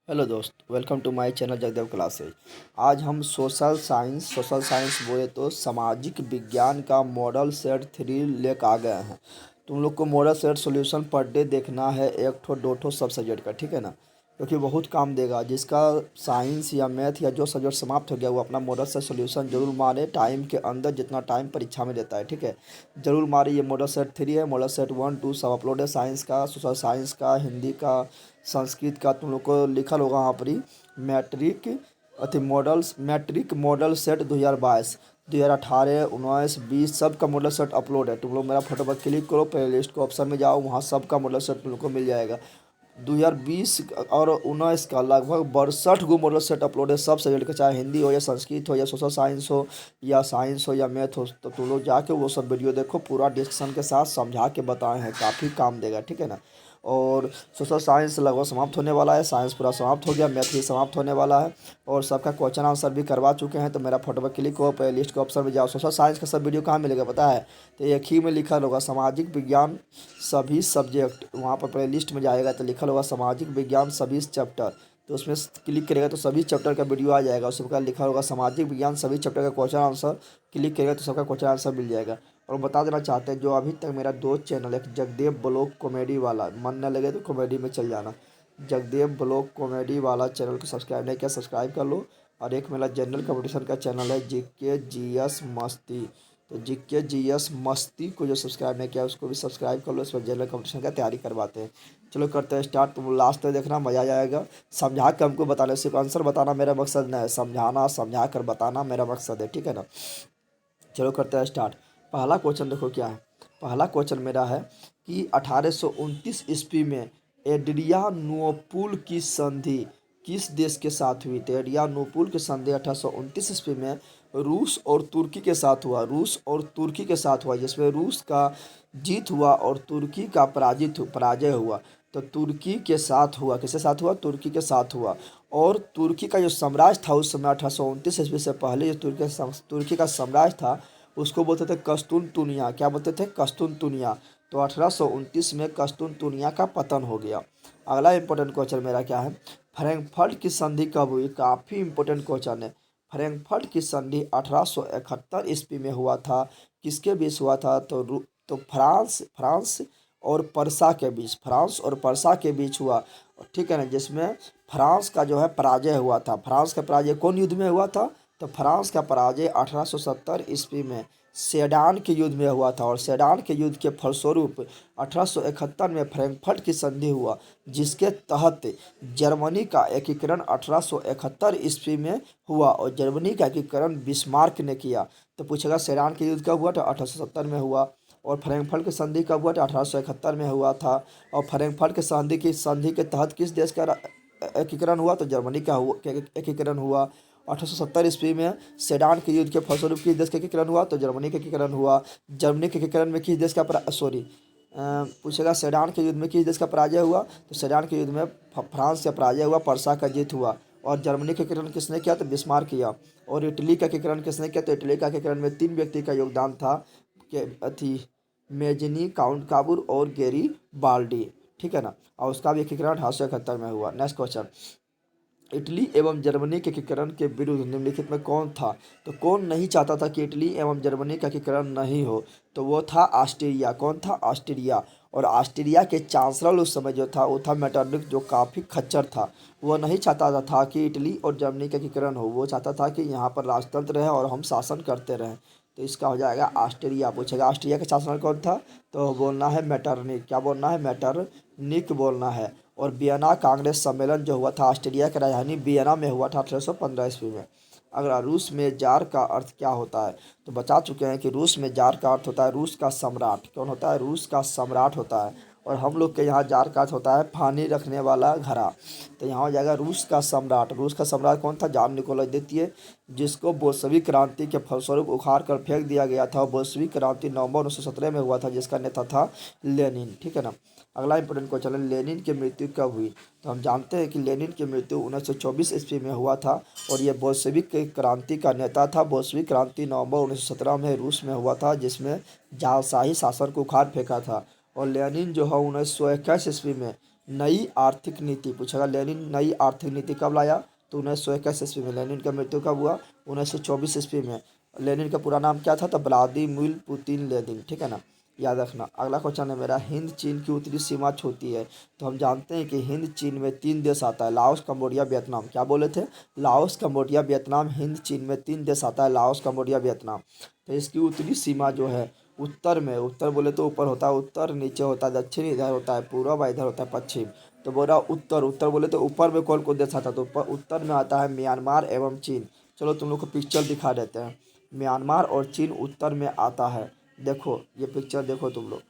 Hello दोस्त, welcome to my channel Jagdev classes. आज हम सोशल साइंस बोले तो सामाजिक विज्ञान का मॉडल सेट 3 लेकर आ गए हैं। तुम लोग को model set solution per day देखना है, एक ठो दो ठो सब सब्जेक्ट का, ठीक है ना। क्योंकि बहुत काम देगा। जिसका साइंस या मैथ या जो सब्जेक्ट समाप्त हो गया वो अपना मॉडल सेट सॉल्यूशन जरूर मारे टाइम के अंदर, जितना टाइम परीक्षा में देता है, ठीक है। जरूर मारे। ये मॉडल सेट 3 है, मॉडल सेट 1 2 सब अपलोड है। साइंस का, सोशल साइंस का, हिंदी का, संस्कृत का तुम लोग को लिखल होगा वहाँ पर ही। मैट्रिक मैट्रिक मॉडल सेट 2022, 2018, 19, 20 सब का मॉडल सेट अपलोड है। तुम लोग मेरा फोटो पर क्लिक करो, प्ले लिस्ट के ऑप्शन में जाओ, वहाँ सब का मॉडल सेट तुम लोग को मिल जाएगा। 2020 और 19 का लगभग 62 मॉडल सेट अपलोड है, सब सब्जेक्ट का, चाहे हिंदी हो या संस्कृत हो या सोशल साइंस हो या मैथ हो। तो तुम लोग जाके वो सब वीडियो देखो, पूरा डिस्कशन के साथ समझा के बताए हैं, काफ़ी काम देगा, ठीक है ना। और सोशल साइंस लगभग समाप्त होने वाला है, साइंस पूरा समाप्त हो गया, मैथ भी समाप्त होने वाला है। और सबका क्वेश्चन आंसर भी करवा चुके हैं। तो मेरा फोटो पर क्लिक हो, प्ले लिस्ट के ऑप्शन में जाओ। सोशल साइंस का सब वीडियो कहाँ मिलेगा पता है? तो एक ही में लिखा होगा सामाजिक विज्ञान सभी सब्जेक्ट, वहाँ पर प्ले लिस्ट में जाएगा तो लिखा होगा सामाजिक विज्ञान सभी चैप्टर। तो उसमें क्लिक करेगा तो सभी चैप्टर का वीडियो आ जाएगा। उसमें लिखा होगा सामाजिक विज्ञान सभी चैप्टर का क्वेश्चन आंसर, क्लिक करेगा तो सबका क्वेश्चन आंसर मिल जाएगा। और बता देना चाहते हैं, जो अभी तक मेरा 2 चैनल है, जगदेव ब्लॉग कॉमेडी वाला, मन न लगे तो कॉमेडी में चल जाना। जगदेव ब्लॉग कॉमेडी वाला चैनल को सब्सक्राइब नहीं किया, सब्सक्राइब कर लो। और एक मेरा जनरल कंपटीशन का चैनल है जीके जीएस मस्ती, तो जीके जीएस मस्ती को जो सब्सक्राइब नहीं किया उसको भी सब्सक्राइब कर लो। इस पर जनरल कंपटीशन का तैयारी करवाते हैं। चलो करते हैं स्टार्ट। तुम लास्ट तक देखना, मज़ा आ जाएगा। समझा के हमको बताना, सिर्फ आंसर बताना मेरा मकसद नहीं है, समझाना, समझा कर बताना मेरा मकसद है, ठीक है ना। चलो करते हैं स्टार्ट। पहला क्वेश्चन देखो क्या है। पहला क्वेश्चन मेरा है कि 1829 ईस्वी में एड्रियानोपुल की संधि किस देश के साथ हुई? तो एड्रियानोपुल की संधि 1829 ईस्वी में रूस और तुर्की के साथ हुआ। रूस और तुर्की के साथ हुआ, जिसमें रूस का जीत हुआ और तुर्की का पराजय हुआ। तो तुर्की के साथ हुआ, किसके साथ हुआ? तुर्की के साथ हुआ। और तुर्की का जो साम्राज्य था उस समय 1829 ईस्वी से पहले, जो तुर्की का साम्राज्य था उसको बोलते थे कस्तुनतुनिया। क्या बोलते थे? कस्तुनतुनिया। तो 1829 में कस्तुनतुनिया का पतन हो गया। अगला इंपॉर्टेंट क्वेश्चन मेरा क्या है, फ्रैंकफर्ट की संधि कब हुई? काफ़ी इंपॉर्टेंट क्वेश्चन है। फ्रैंकफर्ट की संधि 1871 ईस्वी में हुआ था। किसके बीच हुआ था? तो फ्रांस और पर्सा के बीच, फ्रांस और पर्सा के बीच हुआ, ठीक है ना। जिसमें फ्रांस का जो है पराजय हुआ था। फ्रांस का पराजय कौन युद्ध में हुआ था? तो फ्रांस का पराजय 1870 ईस्वी में सेडान के युद्ध में हुआ था। और सेडान के युद्ध के फलस्वरूप 1871 में फ्रैंकफर्ट की संधि हुआ, जिसके तहत जर्मनी का एकीकरण 1871 ईस्वी में हुआ। और जर्मनी का एकीकरण बिस्मार्क ने किया। तो पूछेगा सेडान के युद्ध कब हुआ? तो 1870 में हुआ। और फ्रैंकफर्ट की संधि कब हुआ? तो 1871 में हुआ था। और फ्रैंकफर्ट की संधि के तहत किस देश का एकीकरण हुआ? तो जर्मनी का एकीकरण हुआ। 1870 ईस्वी में सेडान के युद्ध के फलस्वरूप किस देश का एकीकरण हुआ? तो जर्मनी का एकीकरण हुआ। जर्मनी के एकीकरण में किस देश का पूछेगा सेडान के युद्ध में किस देश का पराजय हुआ? तो सेडान के युद्ध में फ्रांस का पराजय हुआ, पर्सा का जीत हुआ। और जर्मनी का एकीकरण किसने किया? तो बिस्मार्क किया। और इटली का एकीकरण किसने किया? तो इटली का एकीकरण में 3 व्यक्ति का योगदान था, कि अथी मेजनी, काउंट काबूर और गेरी बाल्डी, ठीक है ना। और उसका भी एकीकरण 1871 में हुआ। नेक्स्ट क्वेश्चन, इटली एवं जर्मनी के एकीकरण के विरुद्ध निम्नलिखित में कौन था? तो कौन नहीं चाहता था कि इटली एवं जर्मनी का एकीकरण नहीं हो? तो वो था ऑस्ट्रिया। कौन था? ऑस्ट्रिया। और ऑस्ट्रिया के चांसलर उस समय जो था वो था मेटरनिक, जो काफ़ी खच्चर था। वो नहीं चाहता था कि इटली और जर्मनी का एकीकरण हो। वो चाहता था कि यहाँ पर राजतंत्र रहे और हम शासन करते रहें। तो इसका हो जाएगा ऑस्ट्रिया। पूछेगा ऑस्ट्रिया का चांसलर कौन था? तो बोलना है मेटरनिक। क्या बोलना है? मेटरनिक बोलना है। और वियना कांग्रेस सम्मेलन जो हुआ था ऑस्ट्रिया की राजधानी वियना में हुआ था 1815 ईस्वी में। अगला, रूस में जार का अर्थ क्या होता है? तो बता चुके हैं कि रूस में जार का अर्थ होता है रूस का सम्राट। कौन होता है? रूस का सम्राट होता है। और हम लोग के यहाँ जार का अर्थ होता है पानी रखने वाला घड़ा। तो यहाँ हो जाएगा रूस का सम्राट। रूस का सम्राट कौन था? जान निकोलाई द्वितीय, जिसको बोल्शेविक क्रांति के फलस्वरूप उखाड़ कर फेंक दिया गया था। बोल्शेविक क्रांति नवंबर 1917 में हुआ था, जिसका नेता था लेनिन, ठीक है ना। अगला इंपॉर्टेंट क्वेश्चन है, लेनिन की मृत्यु कब हुई? तो हम जानते हैं कि लेनिन की मृत्यु 1924 ईस्वी में हुआ था। और ये बोल्शेविक क्रांति का नेता था। बोल्शेविक क्रांति नवंबर 1917 में रूस में हुआ था, जिसमें जारशाही शासन को उखाड़ फेंका था। और लेनिन जो है 1921 ईस्वी में नई आर्थिक नीति पूछेगा। लेनिन नई आर्थिक नीति कब लाया? तो 1921 ईस्वी में। लेनिन का मृत्यु कब हुआ? 1924 ईस्वी में। लेनिन का पूरा नाम क्या था? तो व्लादिमीर पुतिन लेनिन, ठीक है ना, याद रखना। अगला क्वेश्चन है मेरा, हिंद चीन की उत्तरी सीमा छूती है। तो हम जानते हैं कि हिंद चीन में 3 देश आता है, लाओस, कंबोडिया, वियतनाम। क्या बोले थे? Laos, Cambodia, Vietnam. हिंद चीन में 3 देश आता है, लाओस, कंबोडिया, वियतनाम। तो इसकी उत्तरी सीमा जो है उत्तर में, उत्तर बोले तो ऊपर होता है उत्तर, नीचे होता है दक्षिण, इधर होता है पूर्व, इधर होता है पश्चिम। तो बोला उत्तर, उत्तर बोले तो ऊपर में कौन कौन देश आता है? तो उत्तर में आता है म्यांमार एवं चीन। चलो तुम लोग को पिक्चर दिखा देते हैं। म्यांमार और चीन उत्तर में आता है। देखो ये पिक्चर देखो तुम लोग,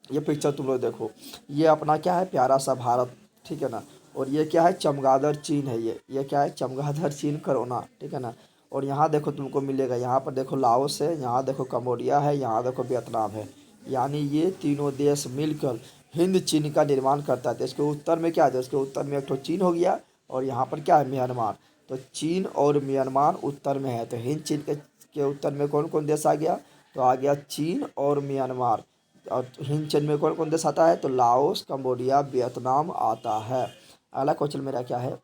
ये पिक्चर तुम लोग देखो। ये अपना क्या है? प्यारा सा भारत, ठीक है ना। और ये क्या है? चमगादड़ चीन है। ये क्या है? चमगादड़ चीन, कोरोना, ठीक है ना। और यहाँ देखो तुमको मिलेगा, यहाँ पर देखो लाओस है, यहाँ देखो कम्बोडिया है, यहाँ देखो वियतनाम है। यानी ये तीनों देश मिलकर हिंद चीन का निर्माण करता है। तो इसके उत्तर में क्या है? तो इसके उत्तर में एक तो चीन हो गया, और यहाँ पर क्या है? म्यांमार। तो चीन और म्यांमार उत्तर में है। तो हिंद चीन के उत्तर में कौन कौन देश आ गया? तो आ गया चीन और म्यांमार। और हिंद चीन में कौन कौन देश आता है? तो लाओस, कंबोडिया, वियतनाम आता है। अगला क्वेश्चन मेरा क्या है?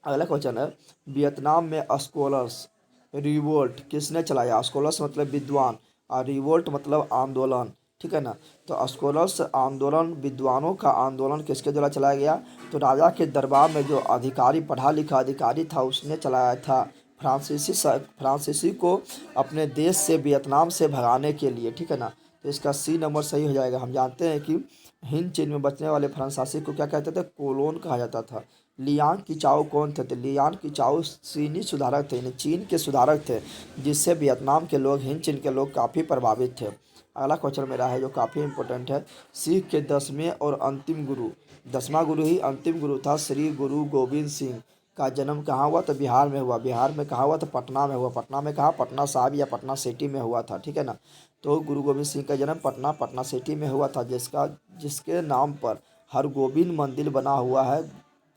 अगला क्वेश्चन है, वियतनाम में स्कॉलर्स रिवोल्ट किसने चलाया? स्कॉलर्स मतलब विद्वान, और रिवोल्ट मतलब आंदोलन, ठीक है ना। तो स्कॉलर्स आंदोलन, विद्वानों का आंदोलन किसके द्वारा चलाया गया? तो राजा के दरबार में जो अधिकारी, पढ़ा लिखा अधिकारी था, उसने चलाया था। फ्रांसीसी को अपने देश से, वियतनाम से भगाने के लिए, ठीक है ना। तो इसका सी नंबर सही हो जाएगा। हम जानते हैं कि हिंद चीन में बचने वाले फ्रांसीसी को क्या कहते थे? कोलोन कहा जाता था। लियांग किचाओ कौन थे? तो लियांग किचाओ चीनी सुधारक थे, यानी चीन के सुधारक थे, जिससे वियतनाम के लोग, हिंद चीन के लोग काफ़ी प्रभावित थे। अगला क्वेश्चन मेरा है जो काफ़ी इंपॉर्टेंट है, सिख के 10वें और अंतिम गुरु, 10वां गुरु ही अंतिम गुरु था, श्री गुरु गोविंद सिंह का जन्म कहाँ हुआ? तो बिहार में हुआ। बिहार में कहाँ हुआ? तो पटना में हुआ। पटना में कहाँ? पटना साहिब या पटना सिटी में हुआ था, ठीक है ना। तो गुरु गोविंद सिंह का जन्म पटना सिटी में हुआ था, जिसके नाम पर हरगोबिंद मंदिर बना हुआ है,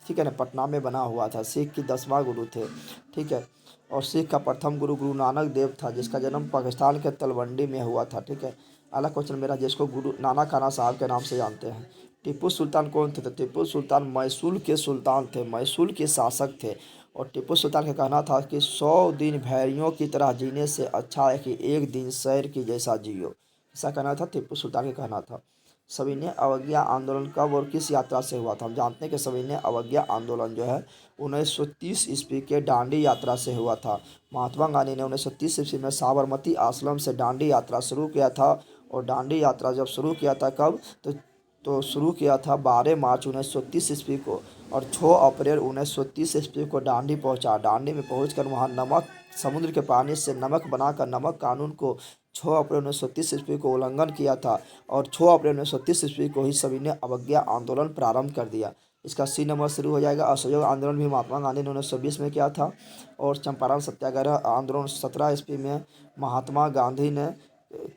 ठीक है ना, पटना में बना हुआ था। सिख के 10वां गुरु थे, ठीक है। और सिख का प्रथम गुरु गुरु नानक देव था, जिसका जन्म पाकिस्तान के तलवंडी में हुआ था, ठीक है। अगला क्वेश्चन मेरा, जिसको गुरु नाना खाना साहब के नाम से जानते हैं। टीपू सुल्तान कौन थे? तो टीपू सुल्तान मैसूर के सुल्तान थे, मैसूर के शासक थे। और टीपू सुल्तान का कहना था कि 100 दिन भैरियों की तरह जीने से अच्छा है कि एक दिन शैर की जैसा जियो। ऐसा कहना था, टीपू सुल्तान का कहना था। सविनय अवज्ञा आंदोलन कब और किस यात्रा से हुआ था? हम जानते हैं कि सविनय अवज्ञा आंदोलन जो है 1930 ईस्वी के दांडी यात्रा से हुआ था। महात्मा गांधी ने 1930 ईस्वी में साबरमती आश्रम से दांडी यात्रा शुरू किया था। और दांडी यात्रा जब शुरू किया था कब? तो शुरू किया था 12 मार्च 1930 ईस्वी को, और 6 अप्रैल 1930 ईस्वी को दांडी पहुंचा। दांडी में पहुंचकर वहां नमक, समुद्र के पानी से नमक बनाकर नमक कानून को 6 अप्रैल 1930 ईस्वी को उल्लंघन किया था। और 6 अप्रैल 1930 ईस्वी को ही सभी ने अवज्ञा आंदोलन प्रारंभ कर दिया। इसका सी नंबर शुरू हो जाएगा। असहयोग आंदोलन भी महात्मा गांधी ने 1920 में किया था। और चंपारण सत्याग्रह आंदोलन 17 ईस्वी में महात्मा गांधी ने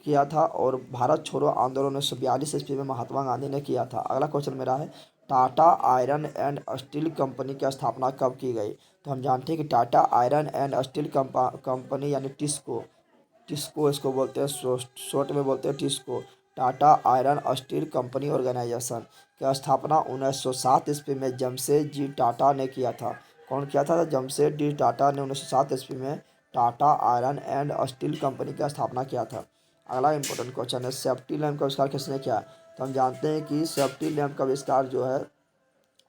किया था। और भारत छोड़ो आंदोलन 1942 ईस्वी में महात्मा गांधी ने किया था। अगला क्वेश्चन मेरा है, Tata iron and steel company की स्थापना कब की गई? तो हम जानते हैं कि Tata iron and steel company यानी टिस्को, टिस्को इसको बोलते हैं, शॉर्ट में बोलते हैं TISCO, Tata iron steel company organisation की स्थापना 1907 ईस्वी में जमशेदजी टाटा ने किया था। कौन किया था? जमशेदजी टाटा ने 1907 ईस्वी में Tata iron and steel company की स्थापना किया था। अगला इंपॉर्टेंट क्वेश्चन है, सेफ्टी लैम्प का आविष्कार किसने किया? तो हम जानते हैं कि सेफ्टी लैम्प का आविष्कार जो है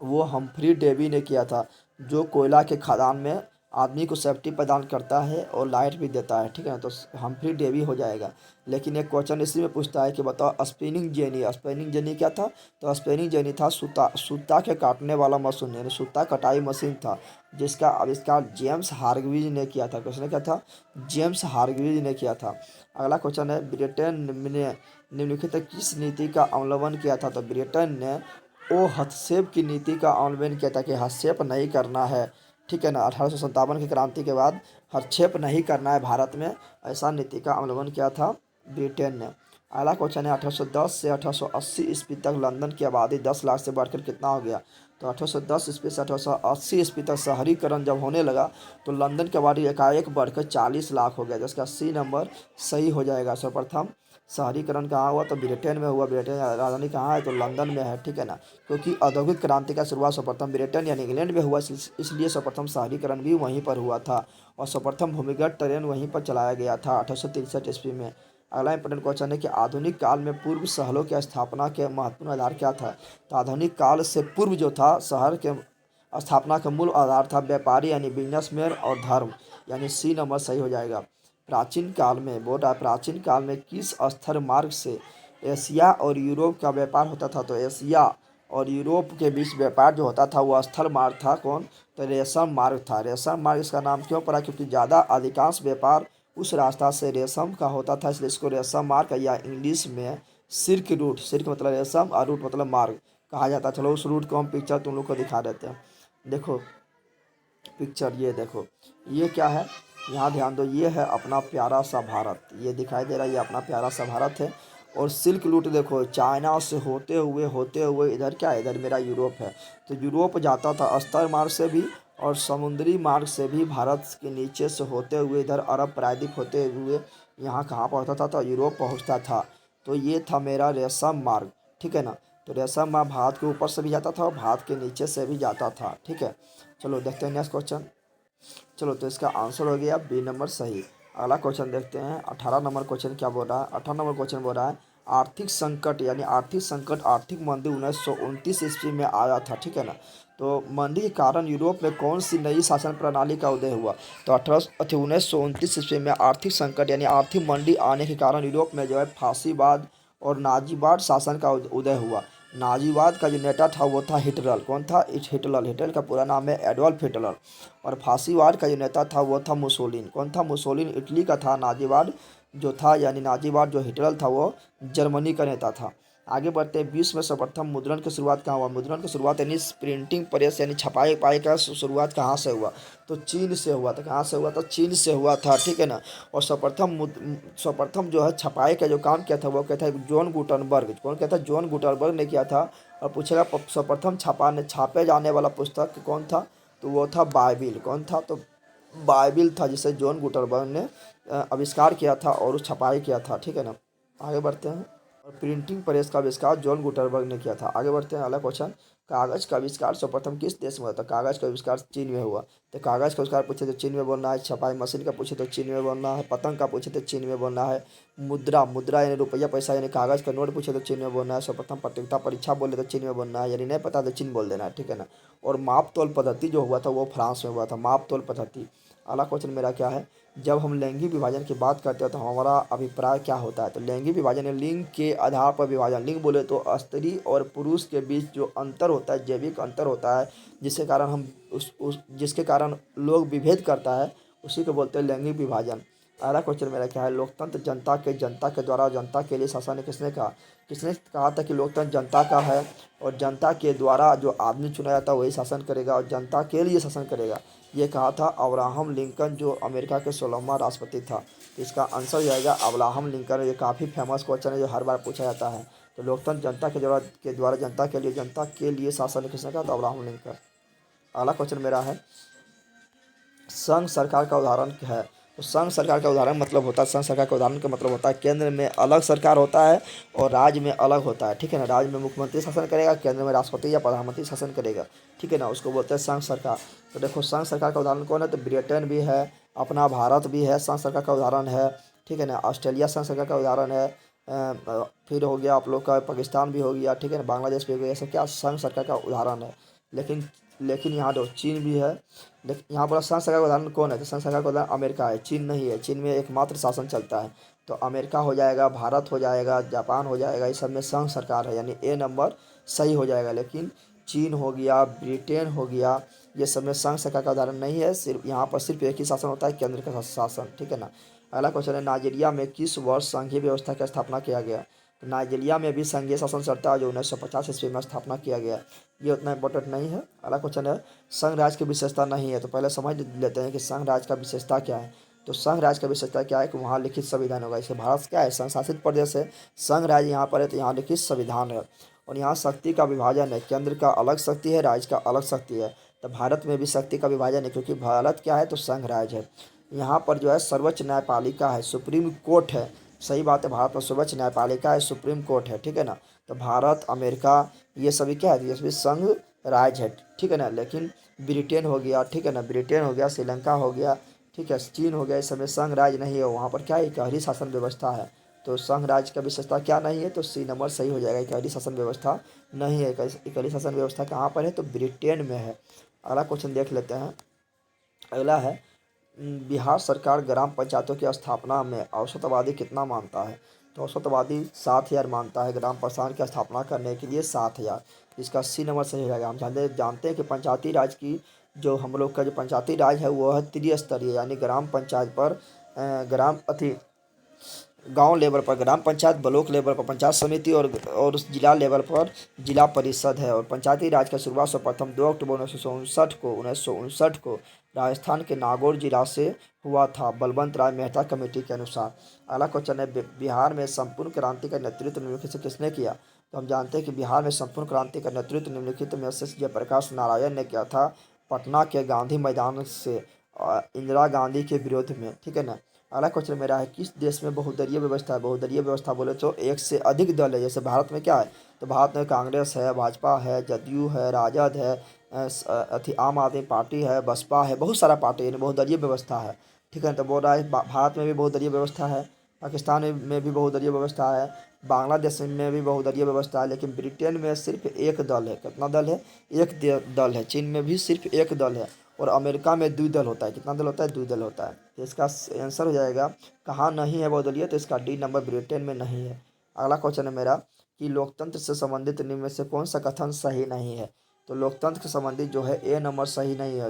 वो हम्फ्री डेवी ने किया था, जो कोयला के खदान में आदमी को सेफ्टी प्रदान करता है और लाइट भी देता है, ठीक है ना। तो हम्फ्री डेवी हो जाएगा। लेकिन एक क्वेश्चन इसी में पूछता है कि बताओ स्पिनिंग जेनी, स्पिनिंग जेनी क्या था? तो स्पिनिंग जेनी था सूता के काटने वाला मशीन, यानी सूता कटाई मशीन था, जिसका आविष्कार जेम्स हार्ग्रीज ने किया था। किसने किया था? जेम्स हार्ग्रीज ने किया था। अगला क्वेश्चन है, ब्रिटेन ने निम्नलिखित किस नीति का अवलंबन किया था? तो ब्रिटेन ने ओ हस्तक्षेप की नीति का अवलंबन किया था कि हस्तक्षेप नहीं करना है, ठीक है ना। 1857 की क्रांति के बाद हस्तक्षेप नहीं करना है भारत में, ऐसा नीति का अवलंबन किया था ब्रिटेन ने। अगला क्वेश्चन है, 1810 से 1880 ईस्वी तक लंदन की आबादी 10 लाख से बढ़कर कितना हो गया? तो 1810 ईस्वी से 1880 ईस्वी तक शहरीकरण जब होने लगा तो लंदन की आबादी एकाएक बढ़कर 40 लाख हो गया, जिसका सी नंबर सही हो जाएगा। सर्वप्रथम शहरीकरण कहाँ हुआ? तो ब्रिटेन में हुआ। ब्रिटेन राजधानी कहाँ है? तो लंदन में है, ठीक है ना। क्योंकि औद्योगिक क्रांति का शुरुआत सर्वप्रथम ब्रिटेन यानी इंग्लैंड में हुआ, इसलिए सर्वप्रथम शहरीकरण भी वहीं पर हुआ था और सर्वप्रथम भूमिगत ट्रेन वहीं पर चलाया गया था 1863 ईस्वी में। अगला इंपॉर्टेंट क्वेश्चन है कि आधुनिक काल में पूर्व शहरों की स्थापना के महत्वपूर्ण आधार क्या था? तो आधुनिक काल से पूर्व जो था शहर के स्थापना का मूल आधार था व्यापारी यानी बिजनेसमैन और धर्म, यानी सी नंबर सही हो जाएगा। प्राचीन काल में बोल रहा है, प्राचीन काल में किस स्थल मार्ग से एशिया और यूरोप का व्यापार होता था? तो एशिया और यूरोप के बीच व्यापार जो होता था वो स्थल मार्ग था कौन? तो रेशम मार्ग था। रेशम मार्ग इसका नाम क्यों पड़ा? क्योंकि ज़्यादा अधिकांश व्यापार उस रास्ता से रेशम का होता था, इसलिए इसको रेशम मार्ग या इंग्लिश में सिल्क रूट, सिल्क मतलब रेशम और रूट मतलब मार्ग कहा जाता है। चलो उस रूट को हम पिक्चर तुम लोग को दिखा देते हैं। देखो पिक्चर, ये देखो ये क्या है, यहाँ ध्यान दो, ये है अपना प्यारा सा भारत, ये दिखाई दे रहा है, ये अपना प्यारा सा भारत है। और सिल्क रूट देखो चाइना से होते हुए इधर क्या है? इधर मेरा यूरोप है। तो यूरोप जाता था स्थल मार्ग से भी और समुद्री मार्ग से भी, भारत के नीचे से होते हुए इधर अरब प्रायद्वीप होते हुए यहाँ कहाँ पहुँचता था? तो यूरोप पहुँचता था। तो ये था मेरा रेशम मार्ग, ठीक है ना। तो रेशम मार्ग भारत के ऊपर से भी जाता था और भारत के नीचे से भी जाता था, ठीक है। चलो देखते हैं नेक्स्ट क्वेश्चन। चलो तो इसका आंसर हो गया बी नंबर सही। अगला क्वेश्चन देखते हैं। 18 नंबर क्वेश्चन क्या बोल रहा है? 18 नंबर क्वेश्चन बोल रहा है आर्थिक संकट यानी आर्थिक मंदी 1929 ईस्वी में आया था, ठीक है ना। तो मंदी के कारण यूरोप में कौन सी नई शासन प्रणाली का उदय हुआ? तो 1929 ईस्वी में आर्थिक संकट यानी आर्थिक मंदी आने के कारण यूरोप में जो है फांसीवाद और नाजीवाद शासन का उदय हुआ। नाजीवाद का जो नेता था वो था हिटलर। कौन था? हिटलर। हिटलर का पूरा नाम है एडोल्फ हिटलर। और फांसीवाद का जो नेता था वो था मुसोलिन। कौन था? मुसोलिन इटली का था। नाजीवाद जो था यानी नाजीवाद जो हिटलर था वो जर्मनी का नेता था। आगे बढ़ते हैं। विश्व में सर्वप्रथम मुद्रण की शुरुआत कहाँ हुआ? मुद्रण की शुरुआत यानी प्रिंटिंग प्रेस यानी छपाई पाई का शुरुआत कहाँ से हुआ? तो चीन से हुआ था। कहाँ से हुआ था? चीन से हुआ था, ठीक है ना। और सर्वप्रथम जो है छपाई का जो काम किया था वो क्या था? John Gutenberg. कौन क्या था? जॉन गुटनबर्ग ने किया था। और पूछेगा सर्वप्रथम छापे जाने वाला पुस्तक कौन था? तो वो था बाइबिल। कौन था? तो बाइबिल था जिसे जॉन गुटनबर्ग ने आविष्कार किया था और उस छपाई किया था, ठीक है ना। आगे बढ़ते हैं। और प्रिंटिंग प्रेस का आविष्कार जॉन गुटनबर्ग ने किया था। आगे बढ़ते हैं। अगला क्वेश्चन, कागज का आविष्कार सर्वप्रथम किस देश में हुआ था? कागज का आविष्कार चीन में हुआ। तो कागज का आविष्कार पूछे तो चीन में बोलना है। छपाई मशीन का पूछे तो चीन में बोलना है। पतंग का पूछे तो चीन में बोलना है। मुद्रा यानी रुपया पैसा यानी कागज का नोट पूछे तो चीन में बोलना है। सर्वप्रथम प्रतियोगिता परीक्षा बोले तो चीन में बोलना है, यानी नहीं पता तो चीन बोल देना है, ठीक है ना। और माप तोल पद्धति जो हुआ था वो फ्रांस में हुआ था, माप तोल पद्धति। अगला क्वेश्चन मेरा क्या है? जब हम लैंगिक विभाजन की बात करते हैं तो हमारा अभिप्राय क्या होता है? तो लैंगिक विभाजन है लिंग के आधार पर विभाजन। लिंग बोले तो स्त्री और पुरुष के बीच जो अंतर होता है, जैविक अंतर होता है, जिसके कारण हम जिसके कारण लोग विभेद करता है, उसी को बोलते हैं लैंगिक विभाजन। अगला क्वेश्चन मेरा क्या है? लोकतंत्र जनता के द्वारा जनता के लिए शासन किसने कहा? किसने कहा था कि लोकतंत्र जनता का है और जनता के द्वारा जो आदमी चुना जाता है वही शासन करेगा और जनता के लिए शासन करेगा? ये कहा था अब्राहम लिंकन, जो अमेरिका के 16वां राष्ट्रपति था। तो इसका आंसर हो जाएगा अब्राहम लिंकन। ये काफ़ी फेमस क्वेश्चन है जो हर बार पूछा जाता है। तो लोकतंत्र जनता के द्वारा जनता के लिए शासन किसने कहा? तो अब्राहम लिंकन। अगला क्वेश्चन मेरा है संघ सरकार का उदाहरण क्या है? तो संघ सरकार का उदाहरण मतलब होता है, संघ सरकार का उदाहरण का मतलब होता है केंद्र में अलग सरकार होता है और राज्य में अलग होता है, ठीक है ना। राज्य में मुख्यमंत्री शासन करेगा, केंद्र में राष्ट्रपति या प्रधानमंत्री शासन करेगा, ठीक है ना। उसको बोलते हैं संघ सरकार। तो देखो संघ सरकार का उदाहरण कौन है? तो ब्रिटेन भी है, अपना भारत भी है, संघ सरकार का उदाहरण है, ठीक है ना। ऑस्ट्रेलिया संघ सरकार का उदाहरण है। फिर हो गया आप लोग का पाकिस्तान भी हो गया, ठीक है ना। बांग्लादेश भी हो गया। ये सब क्या संघ सरकार का उदाहरण है। लेकिन लेकिन यहाँ देखो चीन भी है। लेकिन यहाँ पर संघ सरकार का उदाहरण कौन है? तो संघ सरकार का उदाहरण अमेरिका है, चीन नहीं है। चीन में एकमात्र शासन चलता है। तो अमेरिका हो जाएगा, भारत हो जाएगा, जापान हो जाएगा, इस सब में संघ सरकार है, यानी ए नंबर सही हो जाएगा। लेकिन चीन हो गया, ब्रिटेन हो गया, ये सब में संघ सरकार का उदाहरण नहीं है। सिर्फ यहाँ पर सिर्फ एक ही शासन होता है, केंद्र का शासन, ठीक है ना। अगला क्वेश्चन है नाइजीरिया में किस वर्ष संघीय व्यवस्था की स्थापना किया गया? तो नाइजीरिया में भी संघीय शासन चलता है जो 1950 ईस्वी में स्थापना किया गया। ये उतना इंपॉर्टेंट नहीं है। अगला क्वेश्चन है संघ राज्य की विशेषता नहीं है। तो पहले समझ लेते हैं कि संघ राज्य का विशेषता क्या है। तो संघ राज्य का विशेषता क्या है कि वहाँ लिखित संविधान होगा। इसे भारत क्या है? संघ शासित प्रदेश है, संघ राज्य यहाँ पर है तो यहाँ लिखित संविधान है। और यहाँ शक्ति का विभाजन है, केंद्र का अलग शक्ति है, राज्य का अलग शक्ति है। तो भारत में भी शक्ति का विभाजन है, क्योंकि भारत क्या है तो संघ राज्य है। यहाँ पर जो है सर्वोच्च न्यायपालिका है, सुप्रीम कोर्ट है। सही बात है, भारत में सर्वोच्च न्यायपालिका है, सुप्रीम कोर्ट है, ठीक है ना। तो भारत, अमेरिका, ये सभी क्या है, ये सभी संघ राज्य है, ठीक है ना। लेकिन ब्रिटेन हो गया, ठीक है ना, ब्रिटेन हो गया, श्रीलंका हो गया, ठीक है, चीन हो गया, इस समय संघ राज्य नहीं है। वहाँ पर क्या है, इकहरी शासन व्यवस्था है। तो संघ राज्य का विशेषता क्या नहीं है, तो सी नंबर सही हो जाएगा, इकहरी शासन व्यवस्था नहीं है। इकहरी शासन व्यवस्था कहाँ पर है, तो ब्रिटेन में है। अगला क्वेश्चन देख लेते हैं। अगला है, बिहार सरकार ग्राम पंचायतों की स्थापना में औसत आबादी कितना मानता है। तो औसत आबादी 7,000 मानता है ग्राम पंचायत की स्थापना करने के लिए, 7,000। इसका सी नंबर सही हो जाएगा। हम जानते हैं कि पंचायती राज की जो हम लोग का जो पंचायती राज है वो है त्रिस्तरीय, यानी ग्राम पंचायत पर ग्राम अति गांव लेवल पर ग्राम पंचायत, ब्लॉक लेवल पर पंचायत समिति और जिला लेवल पर जिला परिषद है। और पंचायती राज का शुरुआत सर्वप्रथम 2 अक्टूबर 1959 को राजस्थान के नागौर जिला से हुआ था, बलवंत राय मेहता कमेटी के अनुसार। अगला क्वेश्चन है, बिहार में संपूर्ण क्रांति का नेतृत्व निम्नलिखित से किसने किया। तो हम जानते हैं कि बिहार में संपूर्ण क्रांति का नेतृत्व निम्नलिखित में से जयप्रकाश नारायण ने किया था, पटना के गांधी मैदान से इंदिरा गांधी के विरोध में, ठीक है ना। अगला क्वेश्चन मेरा है, किस देश में बहुदलीय व्यवस्था है। बहुदलीय व्यवस्था बोले तो एक से अधिक दल है। जैसे भारत में क्या है, तो भारत में कांग्रेस है, भाजपा है, जदयू है, राजद है, आम आदमी पार्टी है, बसपा है, बहुत सारा पार्टी, यानी बहुदलीय व्यवस्था है, ठीक है। तो बोल रहा है भारत में भी बहुदलीय व्यवस्था है, पाकिस्तान में भी बहुदलीय व्यवस्था है, बांग्लादेश में भी बहुदलीय व्यवस्था है। लेकिन ब्रिटेन में सिर्फ एक दल है। कितना दल है, एक दल है। चीन में भी सिर्फ एक दल है, और अमेरिका में द्विदल होता है। कितना दल होता है, द्विदल होता है। तो इसका आंसर हो जाएगा, कहाँ नहीं है बहुदलीय, तो इसका डी नंबर, ब्रिटेन में नहीं है। अगला क्वेश्चन है मेरा कि लोकतंत्र से संबंधित निम्न में से कौन सा कथन सही नहीं है। तो लोकतंत्र से संबंधित जो है ए नंबर सही नहीं है।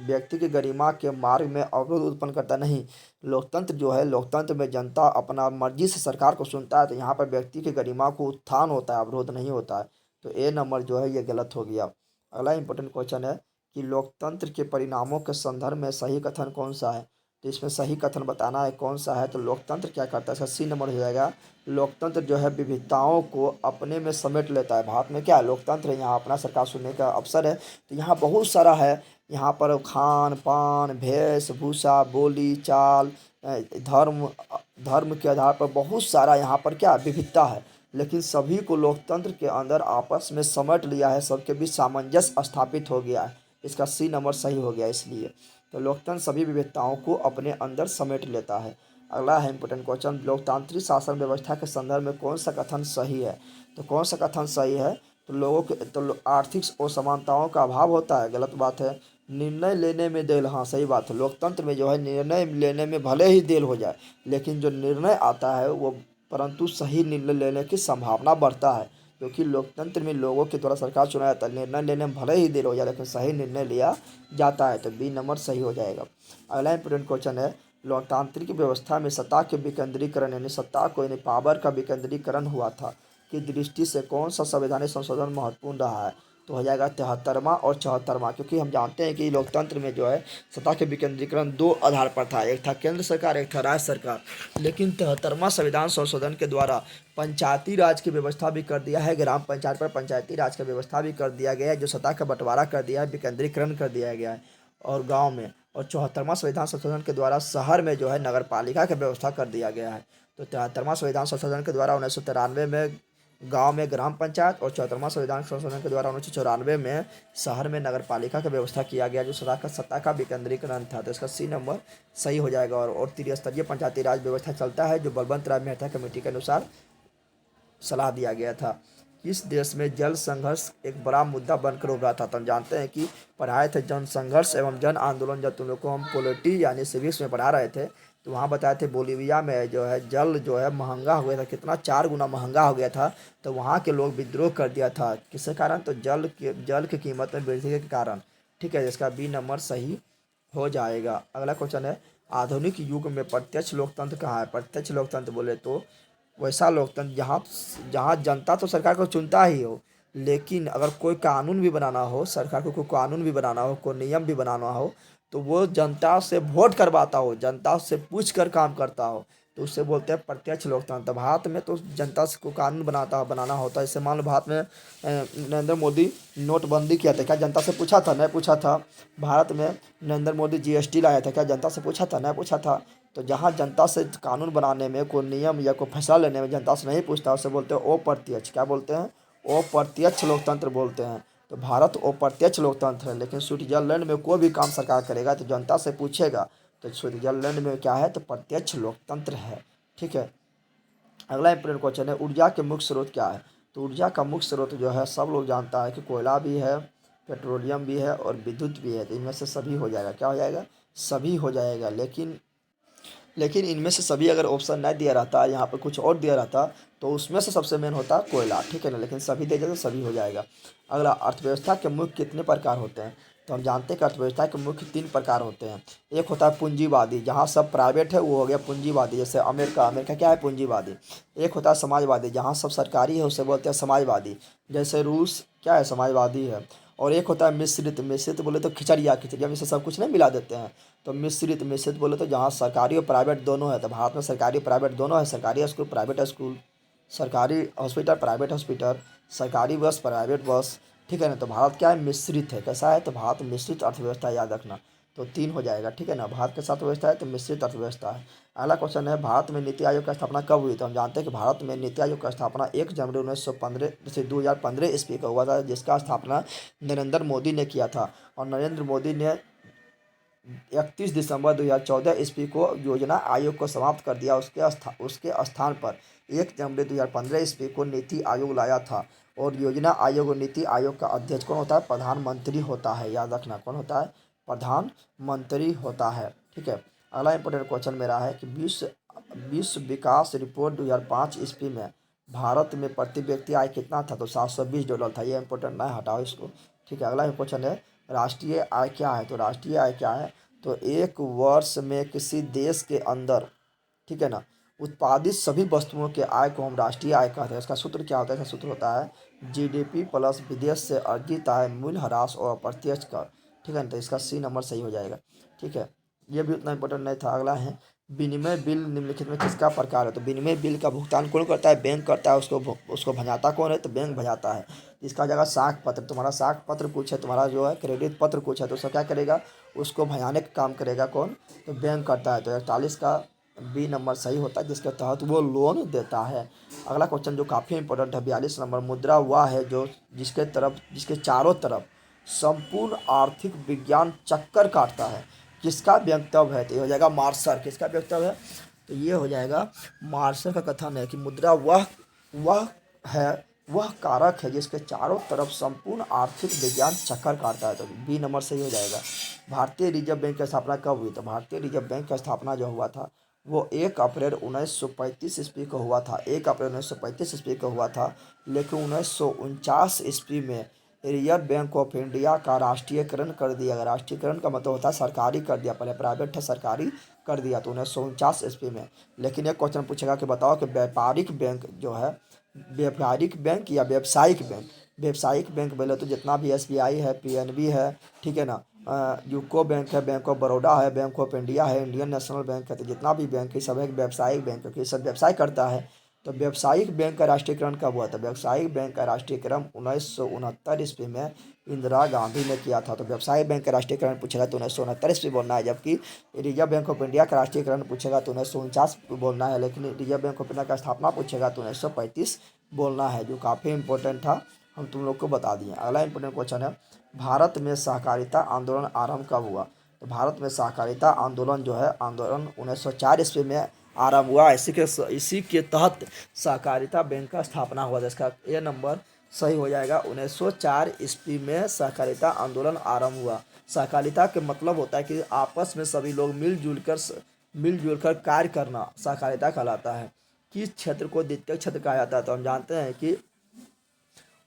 व्यक्ति की गरिमा के मार्ग में अवरोध उत्पन्न करता नहीं। लोकतंत्र जो है, लोकतंत्र में जनता अपना मर्जी से सरकार को चुनता है, तो यहाँ पर व्यक्ति की गरिमा को उत्थान होता है, अवरोध नहीं होता है। तो ए नंबर जो है ये गलत हो गया। अगला इंपॉर्टेंट क्वेश्चन है कि लोकतंत्र के परिणामों के संदर्भ में सही कथन कौन सा है। तो इसमें सही कथन बताना है कौन सा है। तो लोकतंत्र क्या करता है, इसका सी नंबर हो जाएगा। लोकतंत्र जो है विविधताओं को अपने में समेट लेता है। भारत में क्या है, लोकतंत्र है, यहाँ अपना सरकार चुनने का अवसर है। तो यहाँ बहुत सारा है, यहाँ पर खान पान, वेशभूषा, बोली चाल, धर्म धर्म के आधार पर बहुत सारा यहाँ पर क्या विविधता है। लेकिन सभी को लोकतंत्र के अंदर आपस में समेट लिया है, सबके बीच सामंजस्य स्थापित हो गया है। इसका सी नंबर सही हो गया। इसलिए तो लोकतंत्र सभी विविधताओं को अपने अंदर समेट लेता है। अगला है इंपोर्टेंट क्वेश्चन, लोकतांत्रिक शासन व्यवस्था के संदर्भ में कौन सा कथन सही है। तो कौन सा कथन सही है, तो लोगों के आर्थिक असमानताओं का अभाव होता है, गलत बात है। निर्णय लेने में देर, हाँ सही बात है। लोकतंत्र में जो है निर्णय लेने में भले ही देर हो जाए, लेकिन जो निर्णय आता है वो परंतु सही निर्णय लेने की संभावना बढ़ता है, क्योंकि लोकतंत्र में लोगों के द्वारा सरकार चुना जाता है। निर्णय लेने में भले ही देर हो जाए, लेकिन सही निर्णय लिया जाता है। तो बी नंबर सही हो जाएगा। अगला इंपोर्टेंट क्वेश्चन है, लोकतांत्रिक व्यवस्था में सत्ता के विकेंद्रीकरण, यानी सत्ता को यानी पावर का विकेंद्रीकरण हुआ था की दृष्टि से कौन सा संवैधानिक संशोधन महत्वपूर्ण रहा है। तो हो जाएगा 73वां और 74वां, क्योंकि हम जानते हैं कि लोकतंत्र में जो है सत्ता के विकेंद्रीकरण दो आधार पर था, एक था केंद्र सरकार, एक था राज्य सरकार। लेकिन 73वां संविधान संशोधन के द्वारा पंचायती राज की व्यवस्था भी कर दिया है, ग्राम पंचायत पर पंचायती राज का व्यवस्था भी कर दिया गया है, जो सत्ता का बंटवारा कर दिया है, विकेंद्रीकरण कर दिया गया है और गाँव में। और 74वां संविधान संशोधन के द्वारा शहर में जो है नगर पालिका की व्यवस्था कर दिया गया है। तो 73वां संविधान संशोधन के द्वारा 1993 में गांव में ग्राम पंचायत, और 74वां संविधान संशोधन के द्वारा 1994 में शहर में नगर पालिका की व्यवस्था किया गया, जो सत्ता का विकेंद्रीकरण था। तो इसका सी नंबर सही हो जाएगा। और त्रिस्तरीय पंचायती राज व्यवस्था चलता है, जो बलवंत राय मेहता कमेटी के अनुसार सलाह दिया गया था। किस देश में जल संघर्ष एक बड़ा मुद्दा बनकर उभरा था। तो हम जानते हैं कि पढ़ाए थे जन संघर्ष एवं जन आंदोलन, जब तुम लोग को हम पोलिटी यानी सिविक्स में पढ़ा रहे थे, तो वहाँ बताए थे बोलीविया में जो है जल जो है महंगा हो गया था, कितना 4 गुना महंगा हो गया था। तो वहाँ के लोग विद्रोह कर दिया था, किसके कारण, तो जल की कीमत में वृद्धि के कारण, ठीक है। इसका बी नंबर सही हो जाएगा। अगला क्वेश्चन है, आधुनिक युग में प्रत्यक्ष लोकतंत्र कहाँ है। प्रत्यक्ष लोकतंत्र बोले तो वैसा लोकतंत्र जहाँ जहाँ जनता तो सरकार को चुनता ही हो, लेकिन अगर कोई कानून भी बनाना हो, सरकार को कोई कानून भी बनाना हो, कोई नियम भी बनाना हो, तो वो जनता से वोट करवाता हो, जनता से पूछ कर काम करता हो। तो उससे बोलते हैं प्रत्यक्ष लोकतंत्र। भारत में तो जनता से को कानून बनाना होता है। जैसे मान लो भारत में नरेंद्र मोदी नोटबंदी किया था, क्या जनता से पूछा था? नहीं पूछा था। भारत में नरेंद्र मोदी जीएसटी लाया था, क्या जनता से पूछा था? नहीं पूछा था। तो जहाँ जनता से कानून बनाने में, कोई नियम या कोई फैसला लेने में जनता से नहीं पूछता, उसे बोलते हैं अप्रत्यक्ष। क्या बोलते हैं? अप्रत्यक्ष लोकतंत्र बोलते हैं। तो भारत अप्रत्यक्ष लोकतंत्र है। लेकिन स्विट्जरलैंड में कोई भी काम सरकार करेगा तो जनता से पूछेगा। तो स्विट्जरलैंड में क्या है? तो प्रत्यक्ष लोकतंत्र है। ठीक है। अगला इंपॉर्टेंट क्वेश्चन है, ऊर्जा के मुख्य स्रोत क्या है? तो ऊर्जा का मुख्य स्रोत जो है सब लोग जानता है कि कोयला भी है, पेट्रोलियम भी है और विद्युत भी है। तो इनमें से सभी हो जाएगा। क्या हो जाएगा? सभी हो जाएगा। लेकिन इनमें से सभी अगर ऑप्शन नहीं दिया रहता, यहाँ पर कुछ और दिया रहता, तो उसमें से सबसे मेन होता कोयला। ठीक है ना। लेकिन सभी दे दिया तो सभी हो जाएगा। अगला, अर्थव्यवस्था के मुख्य कितने प्रकार होते हैं? तो हम जानते हैं कि अर्थव्यवस्था के मुख्य 3 प्रकार होते हैं। एक होता है पूंजीवादी, जहाँ सब प्राइवेट है वो हो गया पूंजीवादी। जैसे अमेरिका क्या है? पूंजीवादी। एक होता है समाजवादी, जहाँ सब सरकारी है उसे बोलते हैं समाजवादी। जैसे रूस क्या है? समाजवादी है। और एक होता है मिश्रित बोले तो खिचड़िया में से सब कुछ नहीं मिला देते हैं। तो मिश्रित बोले तो जहाँ सरकारी और प्राइवेट दोनों है। तो भारत में सरकारी प्राइवेट दोनों है। सरकारी स्कूल, प्राइवेट स्कूल, सरकारी हॉस्पिटल, प्राइवेट हॉस्पिटल, सरकारी बस, प्राइवेट बस। ठीक है ना। तो भारत क्या है? मिश्रित है। कैसा है? तो भारत मिश्रित अर्थव्यवस्था, याद रखना। तो 3 हो जाएगा। ठीक है ना। भारत के साथ अर्थव्यवस्था है तो मिश्रित अर्थव्यवस्था है। अगला क्वेश्चन है, भारत में नीति आयोग की स्थापना कब हुई? तो हम जानते हैं कि भारत में नीति आयोग की स्थापना 1 जनवरी 1915 से 2015 ईस्वी का हुआ था, जिसका स्थापना नरेंद्र मोदी ने किया था। और नरेंद्र मोदी ने 31 दिसंबर 2014 ईस्वी को योजना आयोग को समाप्त कर दिया। उसके स्थान पर 1 जनवरी 2015 ईस्वी को नीति आयोग लाया था। और योजना आयोग और नीति आयोग का अध्यक्ष कौन होता है? प्रधानमंत्री होता है। याद रखना, कौन होता है? प्रधानमंत्री होता है। ठीक है। अगला इंपॉर्टेंट क्वेश्चन मेरा है कि विश्व विकास रिपोर्ट 2005 ईस्वी में भारत में प्रति व्यक्ति आय कितना था? तो $720 था। ये इंपॉर्टेंट ना है, हटाओ इसको। ठीक है। अगला क्वेश्चन है, राष्ट्रीय आय क्या है? तो राष्ट्रीय आय क्या है? तो एक वर्ष में किसी देश के अंदर, ठीक है ना, उत्पादित सभी वस्तुओं के आय को हम राष्ट्रीय आय कहते हैं। इसका सूत्र क्या होता है? इसका सूत्र होता है जीडीपी प्लस विदेश से अर्जित आय, मूल्य ह्रास और अप्रत्यक्ष कर। ठीक है ना। तो इसका सी नंबर सही हो जाएगा। ठीक है। ये भी उतना इंपॉर्टेंट नहीं था। अगला है, विनिमय बिल निम्नलिखित में किसका प्रकार है? तो विनिमय बिल का भुगतान कौन करता है? बैंक करता है। उसको भंजाता कौन है? तो बैंक भंजाता है। इसका जगह साख पत्र, तुम्हारा साख पत्र कुछ है, तुम्हारा जो है क्रेडिट पत्र कुछ है, तो उसका क्या करेगा? उसको भंजाने का काम करेगा कौन? तो बैंक करता है। तो 41 का बी नंबर सही होता है, जिसके तहत वो लोन देता है। अगला क्वेश्चन जो काफ़ी इंपॉर्टेंट है, 42 नंबर, मुद्रा वह है जो जिसके चारों तरफ संपूर्ण आर्थिक विज्ञान चक्कर काटता है। किसका वक्तव्य है? तो ये हो जाएगा मार्शल। किसका वक्तव्य है? तो ये हो जाएगा मार्शल का कथन है कि मुद्रा वह है, वह कारक है जिसके चारों तरफ संपूर्ण आर्थिक विज्ञान चक्कर काटता है। तो बी नंबर सही हो जाएगा। भारतीय रिजर्व बैंक की स्थापना कब हुई? तो भारतीय रिजर्व बैंक की स्थापना जो हुआ था वो 1 अप्रैल 1935 ईस्वी को हुआ था। 1 अप्रैल 1935 ईस्वी को हुआ था। लेकिन 1949 ईस्वी में रिजर्व बैंक ऑफ इंडिया का राष्ट्रीयकरण कर दिया गया। राष्ट्रीयकरण का मतलब होता है सरकारी कर दिया। पहले प्राइवेट था, सरकारी कर दिया, तो 1949 ईस्वी में। लेकिन एक क्वेश्चन पूछेगा कि बताओ कि व्यापारिक बैंक जो है, व्यापारिक बैंक या व्यावसायिक बैंक? व्यावसायिक बैंक बोले तो जितना भी एसबीआई है, पीएनबी है, ठीक है ना, यूको बैंक है, बैंक ऑफ बड़ौदा है, बैंक ऑफ इंडिया है, इंडियन नेशनल बैंक है, तो जितना भी बैंक है सब एक व्यावसायिक बैंक है, क्योंकि सब व्यवसाय करता है। तो व्यावसायिक बैंक का राष्ट्रीयकरण कब हुआ था? व्यावसायिक बैंक का राष्ट्रीयकरण 1969 ईस्वी में इंदिरा गांधी ने किया था। तो व्यवसायिक बैंक का राष्ट्रीयकरण पूछेगा तो 1969 ईस्वी बोलना है, जबकि रिजर्व बैंक ऑफ इंडिया का राष्ट्रीयकरण पूछेगा तो 1949 बोलना है। लेकिन रिजर्व बैंक ऑफ इंडिया का स्थापना पूछेगा तो 1935 बोलना है, जो काफ़ी इंपॉर्टेंट था, हम तुम लोग को बता दिए। अगला इंपॉर्टेंट क्वेश्चन है, भारत में सहकारिता आंदोलन आरंभ कब हुआ? तो भारत में सहकारिता आंदोलन जो है, आंदोलन 1904 ईस्वी में आरंभ हुआ। इसी के तहत सहकारिता बैंक का स्थापना हुआ था। इसका ए नंबर सही हो जाएगा। 1904 ईस्वी में सहकारिता आंदोलन आरंभ हुआ। सहकारिता के मतलब होता है कि आपस में सभी लोग मिलजुल कर कार्य करना सहकारिता कहलाता है। किस क्षेत्र को द्वितीयक क्षेत्र कहा जाता है? तो हम जानते हैं कि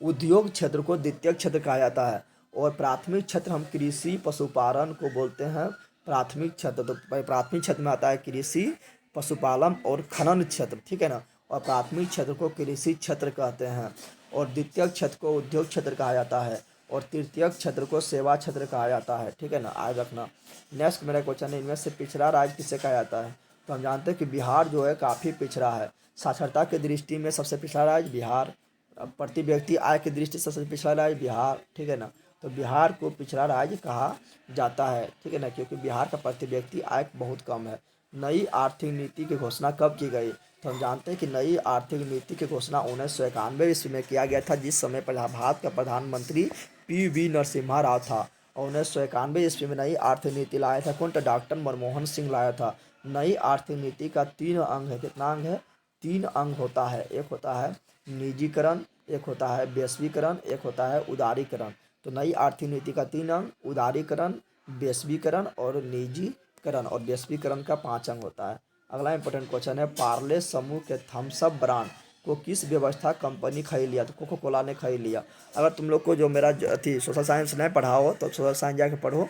उद्योग क्षेत्र को द्वितीयक क्षेत्र कहा जाता है। और प्राथमिक क्षेत्र हम कृषि पशुपालन को बोलते हैं प्राथमिक क्षेत्र। तो प्राथमिक क्षेत्र में आता है कृषि, पशुपालन और खनन क्षेत्र, ठीक है ना। और प्राथमिक क्षेत्र को कृषि क्षेत्र कहते हैं। और द्वितीयक क्षेत्र को उद्योग क्षेत्र कहा जाता है। और तृतीयक क्षेत्र को सेवा क्षेत्र कहा जाता है, ठीक है ना, याद रखना। नेक्स्ट मेरा क्वेश्चन है, इनमें से पिछड़ा राज्य किसे कहा जाता है? तो हम जानते हैं कि बिहार जो है काफ़ी पिछड़ा है। साक्षरता की दृष्टि में सबसे पिछड़ा राज्य बिहार, प्रति व्यक्ति आय की दृष्टि से सबसे पिछड़ा राज्य बिहार, ठीक है ना। तो बिहार को पिछड़ा राज्य कहा जाता है, ठीक है ना, क्योंकि बिहार का प्रति व्यक्ति आय बहुत कम है। नई आर्थिक नीति की घोषणा कब की गई? तो हम जानते हैं कि नई आर्थिक नीति की घोषणा 1991 ईस्वी में किया गया था, जिस समय पर भारत का प्रधानमंत्री पी.वी. नरसिम्हा राव था। और 1991 ईस्वी में नई आर्थिक नीति लाया था कौन? तो डॉक्टर मनमोहन सिंह लाया था। नई आर्थिक नीति का 3 अंग है। कितना अंग है? 3 अंग होता है। एक होता है निजीकरण, एक होता है वैश्वीकरण, एक होता है उदारीकरण। तो नई आर्थिक नीति का 3 अंग उदारीकरण, वैश्वीकरण और निजीकरण, और वैश्वीकरण का 5 अंग होता है। अगला इंपॉर्टेंट क्वेश्चन है, पार्ले समूह के थम्स अप ब्रांड को किस व्यवस्था कंपनी खरीद लिया? तो कोको कोला ने खरीद लिया। अगर तुम लोग को जो मेरा सोशल साइंस नहीं पढ़ा हो तो सोशल साइंस जाके पढ़ो,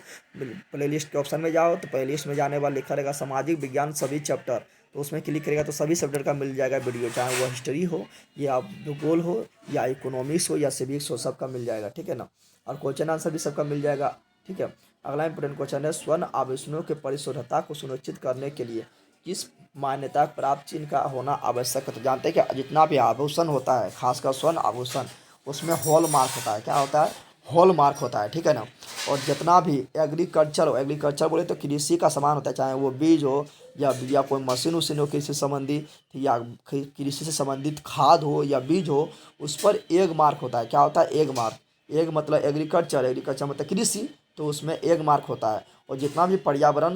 प्लेलिस्ट के ऑप्शन में जाओ तो प्लेलिस्ट में जाने वाला लिखा रहेगा सामाजिक विज्ञान सभी चैप्टर, तो उसमें क्लिक करेगा तो सभी सब्जेक्ट का मिल जाएगा वीडियो, चाहे वो हिस्ट्री हो या भूगोल हो या इकोनॉमिक्स हो या सिविक्स हो, सबका मिल जाएगा, ठीक है ना। और क्वेश्चन आंसर भी सबका मिल जाएगा, ठीक है। अगला इंपॉर्टेंट क्वेश्चन है, स्वर्ण आभूषणों के परिशुद्धता को सुनिश्चित करने के लिए किस मान्यता प्राप्त चिन्ह का होना आवश्यक है? तो जानते हैं कि जितना भी आभूषण होता है, खासकर स्वर्ण आभूषण, उसमें हॉल मार्क होता है। क्या होता है? हॉल मार्क होता है, ठीक है ना। और जितना भी एग्रीकल्चर हो, एग्रीकल्चर बोले तो कृषि का सामान होता है, चाहे वो बीज हो या कोई मशीन उशीन हो कृषि से संबंधित, या कृषि से संबंधित खाद हो या बीज हो, उस पर एग मार्क होता है। क्या होता है? Egg mark. एग मतलब एग्रीकल्चर, एग्रीकल्चर मतलब कृषि, तो उसमें एग मार्क होता है। और जितना भी पर्यावरण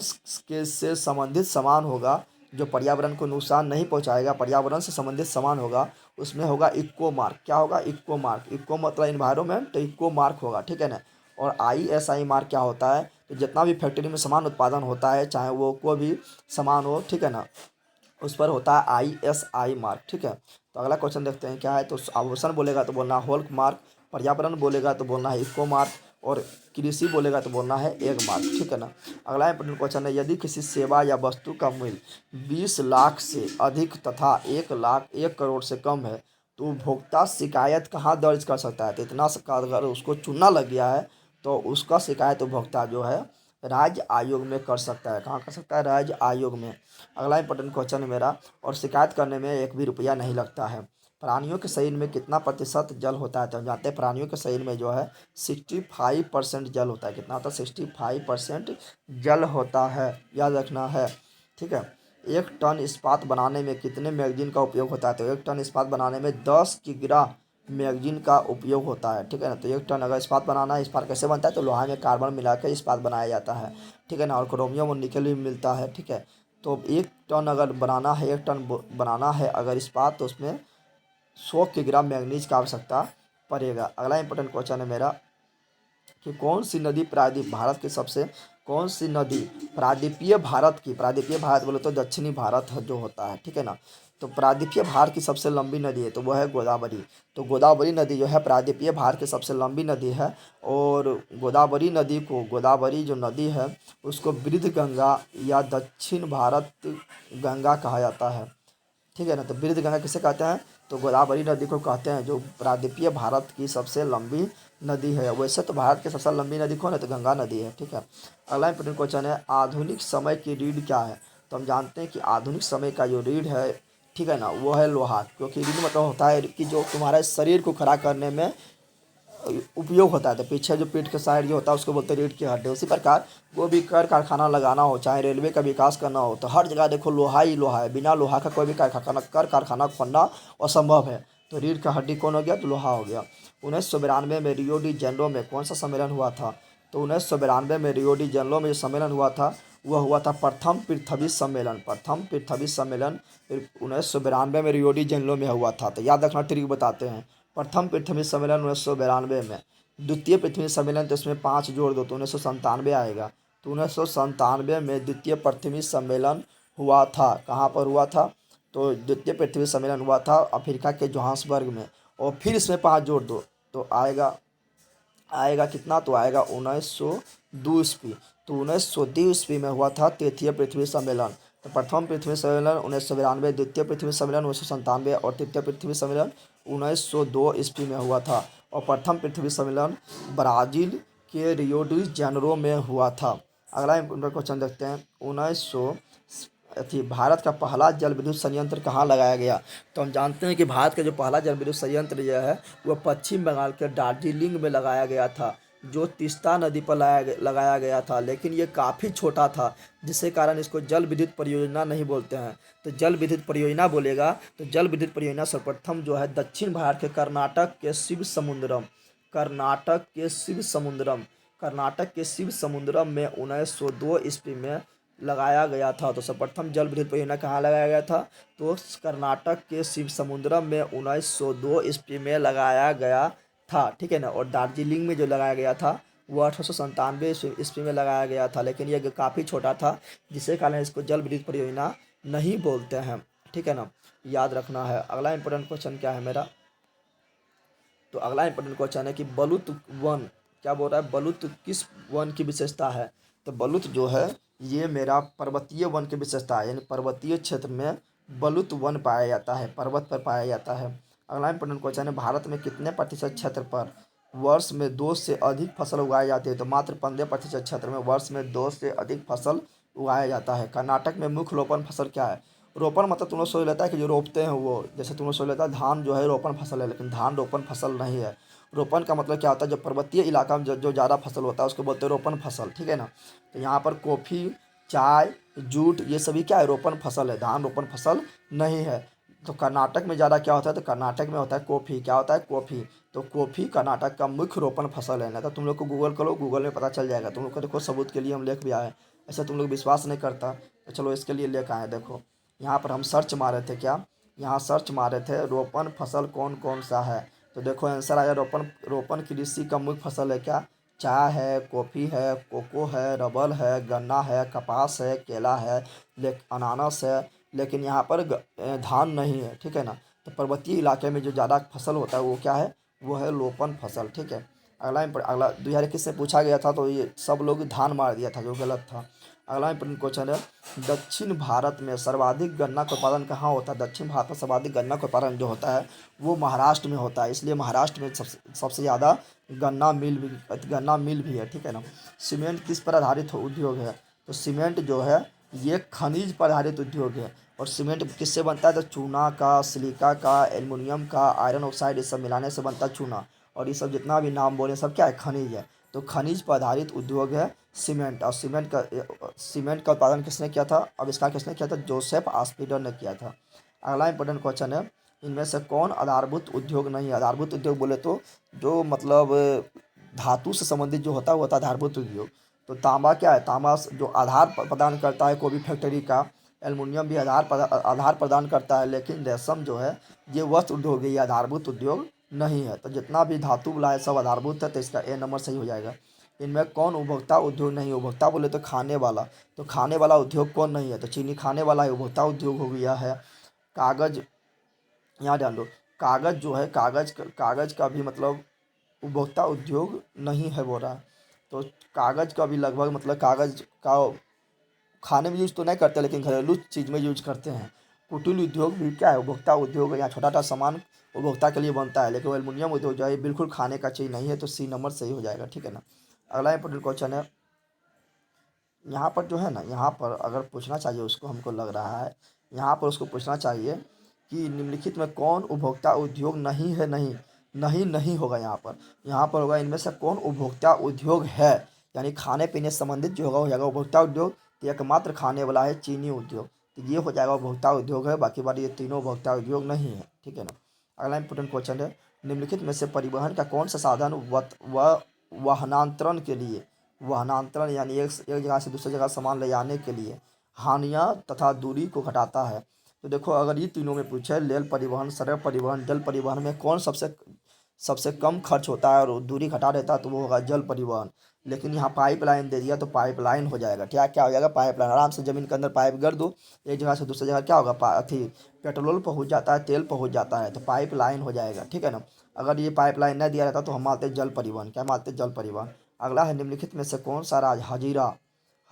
के से संबंधित सामान होगा, जो पर्यावरण को नुकसान नहीं पहुंचाएगा, पर्यावरण से संबंधित सामान होगा, उसमें होगा इक्को मार्क। क्या होगा? इक्को मार्क। इक्को मतलब इन्वायरमेंट, तो इक्को मार्क होगा, ठीक है ना। और ISI मार्क क्या होता है? तो जितना भी फैक्ट्री में सामान उत्पादन होता है, चाहे वो कोई भी सामान हो, ठीक है ना, उस पर होता है ISI मार्क, ठीक है। तो अगला क्वेश्चन देखते हैं क्या है। तो आभूषण बोलेगा तो बोलना है हॉल मार्क, पर्यावरण बोलेगा तो बोलना है इको मार्क, और कृषि बोलेगा तो बोलना है एग मार्क, ठीक है ना। अगला इंपॉर्टेंट क्वेश्चन है, यदि किसी सेवा या वस्तु का मूल्य 20 लाख से अधिक तथा 1 करोड़ से कम है तो उपभोक्ता शिकायत कहाँ दर्ज कर सकता है? तो इतना का अगर उसको चुनना लग गया है तो उसका शिकायत उपभोक्ता जो है राज्य आयोग में कर सकता है। कहाँ कर सकता है? राज्य आयोग में। अगला इंपॉर्टेंट क्वेश्चन है मेरा, और शिकायत करने में 1 भी रुपया नहीं लगता है। प्राणियों के शरीर में कितना प्रतिशत जल होता है? तो हम जानते हैं प्राणियों के शरीर में जो है 65% जल होता है। कितना होता है? 65% जल होता है, याद रखना है, ठीक है। 1 टन इस्पात बनाने में कितने मैगजीन का उपयोग होता है? तो 1 टन इस्पात बनाने में 10 किग्रा मैगजीन का उपयोग होता है, ठीक है ना। तो 1 टन अगर इस्पात बनाना है, इस्पात कैसे बनता है? तो लोहा में कार्बन मिलाकर इस्पात बनाया जाता है, ठीक है ना। और क्रोमियम और निकल भी मिलता है, ठीक है। तो 1 टन अगर बनाना है, 1 टन बनाना है अगर इस्पात, तो उसमें 100 किग्रा मैंगनीज का आवश्यकता पड़ेगा। अगला इंपॉर्टेंट क्वेश्चन है मेरा कि कौन सी नदी प्रायद्वीप भारत की सबसे कौन सी नदी प्रायद्वीपीय भारत की, प्रायद्वीपीय भारत बोले तो दक्षिणी भारत जो होता है, ठीक है ना। तो प्रायद्वीपीय भारत की सबसे लंबी नदी है तो वह है गोदावरी। तो गोदावरी नदी जो है प्रायद्वीपीय भारत की सबसे लंबी नदी है। और गोदावरी नदी को, गोदावरी जो नदी है उसको वृद्ध गंगा या दक्षिण भारत गंगा कहा जाता है, ठीक है ना। तो वृद्ध गंगा किसे कहते हैं? तो गोदावरी नदी को कहते हैं, जो प्रायद्वीपीय भारत की सबसे लंबी नदी है। वैसे तो भारत की सबसे लंबी नदी कौन है? तो गंगा नदी है, ठीक है। अगला इंपॉर्टेंट क्वेश्चन है, आधुनिक समय की रीढ़ क्या है? तो हम जानते हैं कि आधुनिक समय का जो रीढ़ है, ठीक है ना, वो है लोहा। क्योंकि रीढ़ मतलब होता है कि जो तुम्हारे शरीर को खड़ा करने में उपयोग होता है। तो पीछे जो पीठ के साइड जो होता है उसको बोलते हैं रीढ़ की हड्डी। उसी प्रकार वो भी कर कारखाना लगाना हो, चाहे रेलवे का विकास करना हो, तो हर जगह देखो लोहा ही लोहा है। बिना लोहा का कोई भी कारखाना खोलना असंभव है। तो रीढ़ का हड्डी कौन हो गया? तो लोहा हो गया। 1992 में रियो डी जेनेरो में कौन सा सम्मेलन हुआ था? तो 1992 में रियो डी जेनेरो में जो सम्मेलन हुआ था वह हुआ था प्रथम पृथ्वी सम्मेलन। प्रथम पृथ्वी सम्मेलन 1992 में रियो डी जेनेरो में हुआ था। तो याद रखना, ट्रिक बताते हैं। प्रथम पृथ्वी सम्मेलन 1992 में, द्वितीय पृथ्वी सम्मेलन तो इसमें 5 जोड़ दो तो 1997 आएगा। तो 1997 में द्वितीय पृथ्वी सम्मेलन हुआ था। कहाँ पर हुआ था? तो द्वितीय पृथ्वी सम्मेलन हुआ था अफ्रीका के जोहान्सबर्ग में। और फिर इसमें 5 जोड़ दो तो आएगा आएगा कितना? तो आएगा 1902 ईस्वी। तो 1902 ईस्वी में हुआ था तृतीय पृथ्वी सम्मेलन। तो प्रथम पृथ्वी सम्मेलन 1992, द्वितीय पृथ्वी सम्मेलन 1997 और तृतीय पृथ्वी सम्मेलन 1902 ईस्वी में हुआ था। और प्रथम पृथ्वी सम्मेलन ब्राज़ील के रियो डी जेनेरो में हुआ था। अगला क्वेश्चन देखते हैं, भारत का पहला जल विद्युत संयंत्र कहाँ लगाया गया? तो हम जानते हैं कि भारत का जो पहला जल विद्युत संयंत्र जो है वह पश्चिम बंगाल के दार्जिलिंग में लगाया गया था, जो तीस्ता नदी पर लगाया गया था, लेकिन ये काफ़ी छोटा था, जिसके कारण इसको जल विद्युत परियोजना नहीं बोलते हैं। तो जल विद्युत परियोजना बोलेगा तो जल विद्युत परियोजना सर्वप्रथम जो है दक्षिण भारत के कर्नाटक के शिव समुद्रम में 1902 ईस्वी में लगाया गया था। तो सर्वप्रथम जल विद्युत परियोजना कहाँ लगाया गया था? तो कर्नाटक के शिव समुद्रम में 1902 ईस्वी में लगाया गया था, ठीक है ना। और दार्जिलिंग में जो लगाया गया था वो 1897 ईस्वी में लगाया गया था, लेकिन यह काफ़ी छोटा था, जिसके कारण इसको जल विद्युत परियोजना नहीं बोलते हैं, ठीक है ना। याद रखना है। अगला इंपॉर्टेंट क्वेश्चन क्या है मेरा? तो अगला इंपॉर्टेंट क्वेश्चन है कि बलुत वन, क्या बोल रहा है, बलुत किस वन की विशेषता है? तो बलुत जो है ये मेरा पर्वतीय वन की विशेषता है, यानी पर्वतीय क्षेत्र में बलुत वन पाया जाता है, पर्वत पर पाया जाता है। अगला इंपॉर्टेंट क्वेश्चन है, भारत में कितने प्रतिशत क्षेत्र पर वर्ष में 2 से अधिक फसल उगाई जाती है? तो मात्र 15% क्षेत्र में वर्ष में 2 से अधिक फसल उगाया जाता है। कर्नाटक में मुख्य रोपण फसल क्या है? रोपण मतलब तुम लोग सोच लेता है कि जो रोपते हैं वो, जैसे तुम लोग सोच लेता है धान जो है रोपण फसल है, लेकिन धान रोपण फसल नहीं है। रोपण का मतलब क्या होता है? जब पर्वतीय इलाका में जो ज़्यादा फसल होता है उसको बोलते हैं रोपण फसल, ठीक है ना। तो यहाँ पर कॉफ़ी, चाय, जूट ये सभी क्या है? रोपण फसल है, धान रोपण फसल नहीं है। तो कर्नाटक में ज़्यादा क्या होता है? तो कर्नाटक में होता है कॉफ़ी। क्या होता है? कॉफ़ी। तो कॉफ़ी कर्नाटक का मुख्य रोपण फसल है ना। तो तुम लोग को गूगल करो, गूगल में पता चल जाएगा। तुम लोग को देखो सबूत के लिए हम लेख भी आए। ऐसा तुम लोग विश्वास नहीं करता तो चलो इसके लिए लेख आए। देखो यहाँ पर हम सर्च मारे थे, क्या यहाँ सर्च मारे थे रोपण फसल कौन कौन सा है? तो देखो आंसर आया रोपण रोपण कृषि का मुख्य फसल है क्या? चाय है, कॉफ़ी है, कोको है, रबर है, गन्ना है, कपास है, केला है, अनानास है, लेकिन यहाँ पर धान नहीं है, ठीक है ना। तो पर्वतीय इलाके में जो ज़्यादा फसल होता है वो क्या है? वो है रोपण फसल, ठीक है। अगला 2021 से पूछा गया था, तो ये सब लोग धान मार दिया था, जो गलत था। अगला इंपॉर्टेंट क्वेश्चन है, दक्षिण भारत में सर्वाधिक गन्ना का उत्पादन कहाँ होता है? दक्षिण भारत में सर्वाधिक गन्ना का उत्पादन जो होता है वो महाराष्ट्र में होता है, इसलिए महाराष्ट्र में सबसे ज़्यादा गन्ना मिल भी है, ठीक है ना। सीमेंट किस पर आधारित उद्योग है? तो सीमेंट जो है ये खनिज पर आधारित उद्योग है। और सीमेंट किससे बनता है? तो चूना का, सिलिका का, एल्युमिनियम का, आयरन ऑक्साइड, ये सब मिलाने से बनता है चूना। और ये सब जितना भी नाम बोले सब क्या है? खनिज है। तो खनिज पर आधारित उद्योग है सीमेंट। और सीमेंट का उत्पादन किसने किया था? आविष्कार किसने किया था? जोसेफ आस्पिडर ने किया था। अगला इंपॉर्टेंट क्वेश्चन है, इनमें से कौन आधारभूत उद्योग नहीं है? आधारभूत उद्योग बोले तो जो मतलब धातु से संबंधित जो होता है वो होता है आधारभूत उद्योग। तो तांबा क्या है? तांबा जो आधार प्रदान करता है कोई भी फैक्ट्री का। एल्युमिनियम भी आधार प्रदान करता है, लेकिन रेशम जो है ये वस्त्र उद्योग है, ये आधारभूत उद्योग नहीं है। तो जितना भी धातु वाला है सब आधारभूत है, तो इसका ए नंबर सही हो जाएगा। इनमें कौन उपभोक्ता उद्योग नहीं है? उपभोक्ता बोले तो खाने वाला। तो खाने वाला उद्योग कौन नहीं है? तो चीनी खाने वाला है, उपभोक्ता उद्योग हो गया है। कागज, यहाँ डाल दो, कागज जो है कागज का भी मतलब उपभोक्ता उद्योग नहीं है बोल रहा है। तो कागज का भी लगभग मतलब कागज का खाने में यूज तो नहीं करते, लेकिन घरेलू चीज़ में यूज करते हैं। कुटीर उद्योग भी क्या है? उपभोक्ता उद्योग है, यहाँ छोटा छोटा सामान उपभोक्ता के लिए बनता है, लेकिन एल्युमिनियम उद्योग जो है ये बिल्कुल खाने का चीज़ नहीं है, तो सी नंबर सही हो जाएगा, ठीक है ना। अगला इंपॉर्टेंट क्वेश्चन है, यहाँ पर जो है ना, यहाँ पर अगर पूछना चाहिए उसको, हमको लग रहा है यहाँ पर उसको पूछना चाहिए कि निम्नलिखित में कौन उपभोक्ता उद्योग नहीं है? नहीं नहीं नहीं होगा यहाँ पर होगा इनमें से कौन उपभोक्ता उद्योग है, यानी खाने पीने से संबंधित जो होगा हो जाएगा उपभोक्ता उद्योग। तो एकमात्र खाने वाला है चीनी उद्योग, तो ये हो जाएगा उपभोक्ता उद्योग है, बाकी बारी ये तीनों उपभोक्ता उद्योग नहीं है, ठीक है ना। अगला इंपॉर्टेंट क्वेश्चन है, निम्नलिखित में से परिवहन का कौन सा साधन वाहनांतरण के लिए, वाहनांतरण यानी एक जगह से दूसरी जगह सामान ले जाने के लिए हानियाँ तथा दूरी को घटाता है? तो देखो अगर ये तीनों में पूछे, रेल परिवहन, सड़क परिवहन, जल परिवहन में कौन सबसे सबसे कम खर्च होता है और दूरी घटा देता है? तो वो होगा जल परिवहन। लेकिन यहाँ पाइपलाइन दे दिया तो पाइपलाइन हो जाएगा, क्या क्या हो जाएगा? पाइपलाइन। आराम से ज़मीन के अंदर पाइप कर दो, एक जगह से दूसरी जगह क्या होगा? अथी पेट्रोल पहुँच जाता है, तेल पहुँच जाता है, तो पाइपलाइन हो जाएगा, ठीक है ना। अगर ये पाइपलाइन नहीं दिया रहता तो हम मानते जल परिवहन। क्या मानते? जल परिवहन। अगला है, निम्नलिखित में से कौन सा राज्य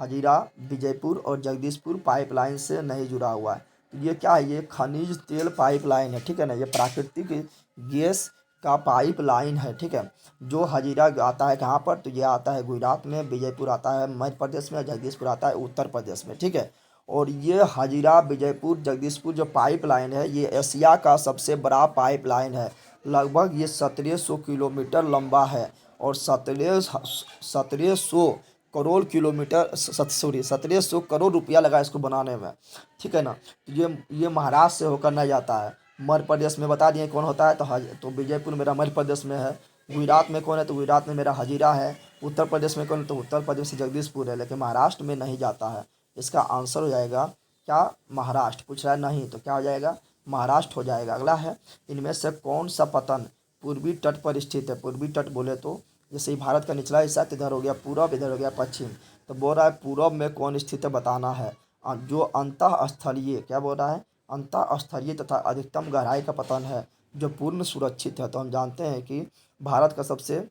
हजीरा विजयपुर और जगदीशपुर पाइपलाइन से नहीं जुड़ा हुआ है? तो ये क्या है? ये खनिज तेल पाइपलाइन है, ठीक है ना। ये प्राकृतिक गैस का पाइपलाइन है, ठीक है। जो हजीरा आता है कहाँ पर? तो ये आता है गुजरात में, विजयपुर आता है मध्य प्रदेश में, जगदीशपुर आता है उत्तर प्रदेश में, ठीक है। और ये हजीरा विजयपुर जगदीशपुर जो पाइपलाइन है ये एशिया का सबसे बड़ा पाइपलाइन है। लगभग ये 1700 किलोमीटर लंबा है और 1700 करोड़ किलोमीटर, सॉरी 1700 करोड़ रुपया लगा इसको बनाने में, ठीक है ना। तो ये महाराष्ट्र से होकर नहीं जाता है। मध्य प्रदेश में बता दिए कौन होता है, तो विजयपुर मेरा मध्य प्रदेश में है। गुजरात में कौन है, तो गुजरात में मेरा हजीरा है। उत्तर प्रदेश में कौन है, तो उत्तर प्रदेश से जगदीशपुर है। लेकिन महाराष्ट्र में नहीं जाता है। इसका आंसर हो जाएगा क्या, महाराष्ट्र। पूछ रहा है नहीं तो क्या हो जाएगा, महाराष्ट्र हो जाएगा। अगला है, इनमें से कौन सा पतन पूर्वी तट पर स्थित है। पूर्वी तट बोले तो जैसे ही भारत का निचला हिस्सा इधर हो गया पूरब, इधर हो गया पश्चिम। तो बोल रहा है पूरब में कौन स्थित है बताना है। जो अंतः स्थलीय, क्या बोल रहा है, अंतः स्थलीय तथा अधिकतम गहराई का पतन है जो पूर्ण सुरक्षित है। तो हम जानते हैं कि भारत का सबसे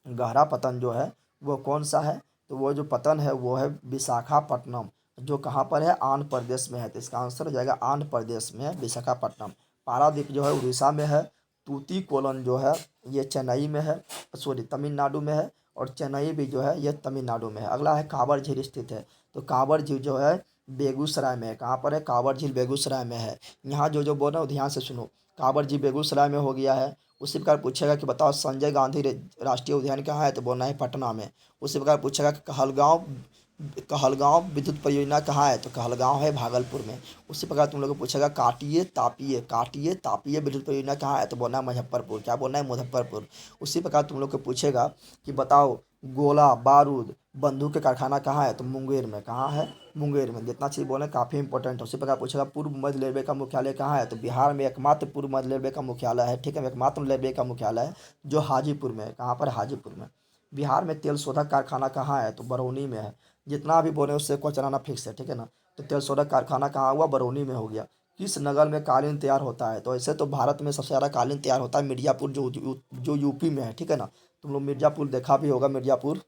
गहरा पतन जो है वो कौन सा है, तो वो जो पतन है वो है विशाखापट्टनम, जो कहाँ पर है, आंध्र प्रदेश में है। तो इसका आंसर हो जाएगा आंध्र प्रदेश में है विशाखापट्टनम। पारादीप जो है उड़ीसा में है। तूतीकोलन जो है ये चेन्नई में है, सॉरी तमिलनाडु में है। और चेन्नई भी जो है ये तमिलनाडु में है। अगला है कांवर झील स्थित है। तो कांवर झील जो है बेगूसराय में है। कहाँ पर है, कांवर झील बेगूसराय में है। यहाँ जो बोल रहा हूँ ध्यान से सुनो, कांवर झील बेगूसराय में हो गया है। उसी प्रकार पूछेगा कि बताओ संजय गांधी राष्ट्रीय उद्यान कहाँ है, तो बोलना है पटना में। उसी प्रकार पूछेगा कि कहलगांव कहलगांव विद्युत परियोजना कहाँ है, तो कहलगांव है भागलपुर में। उसी प्रकार तुम लोग को पूछेगा काटिए तापिये विद्युत परियोजना कहाँ है, तो बोलना है मुजफ्फरपुर। क्या बोलना है, मुजफ्फरपुर। उसी प्रकार तुम लोग को पूछेगा कि बताओ गोला बारूद बंदूक के कारखाना कहाँ है, तो मुंगेर में। कहाँ है, मुंगेर में। जितना चीज़ बोले काफ़ी इंपॉर्टेंट है। उसी प्रकार पूछेगा पूर्व मध्य रेलवे का मुख्यालय कहाँ है, तो बिहार में एकमात्र पूर्व मध्य रेलवे का मुख्यालय है, ठीक है, एकमात्र रेलवे का मुख्यालय है जो हाजीपुर में है। कहाँ पर, हाजीपुर में। बिहार में तेल शोधक कारखाना कहाँ है, तो बरौनी में है। जितना भी बोले उससे क्वेश्चन आना फिक्स है, ठीक है ना। तो तेल शोधक कारखाना कहाँ हुआ, बरौनी में हो गया। किस नगर में कालीन तैयार होता है, तो ऐसे तो भारत में सबसे ज़्यादा कालीन तैयार होता है मिर्ज़ापुर, जो यूपी में है, ठीक है ना। तुम लोग मिर्ज़ापुर देखा भी होगा, मिर्ज़ापुर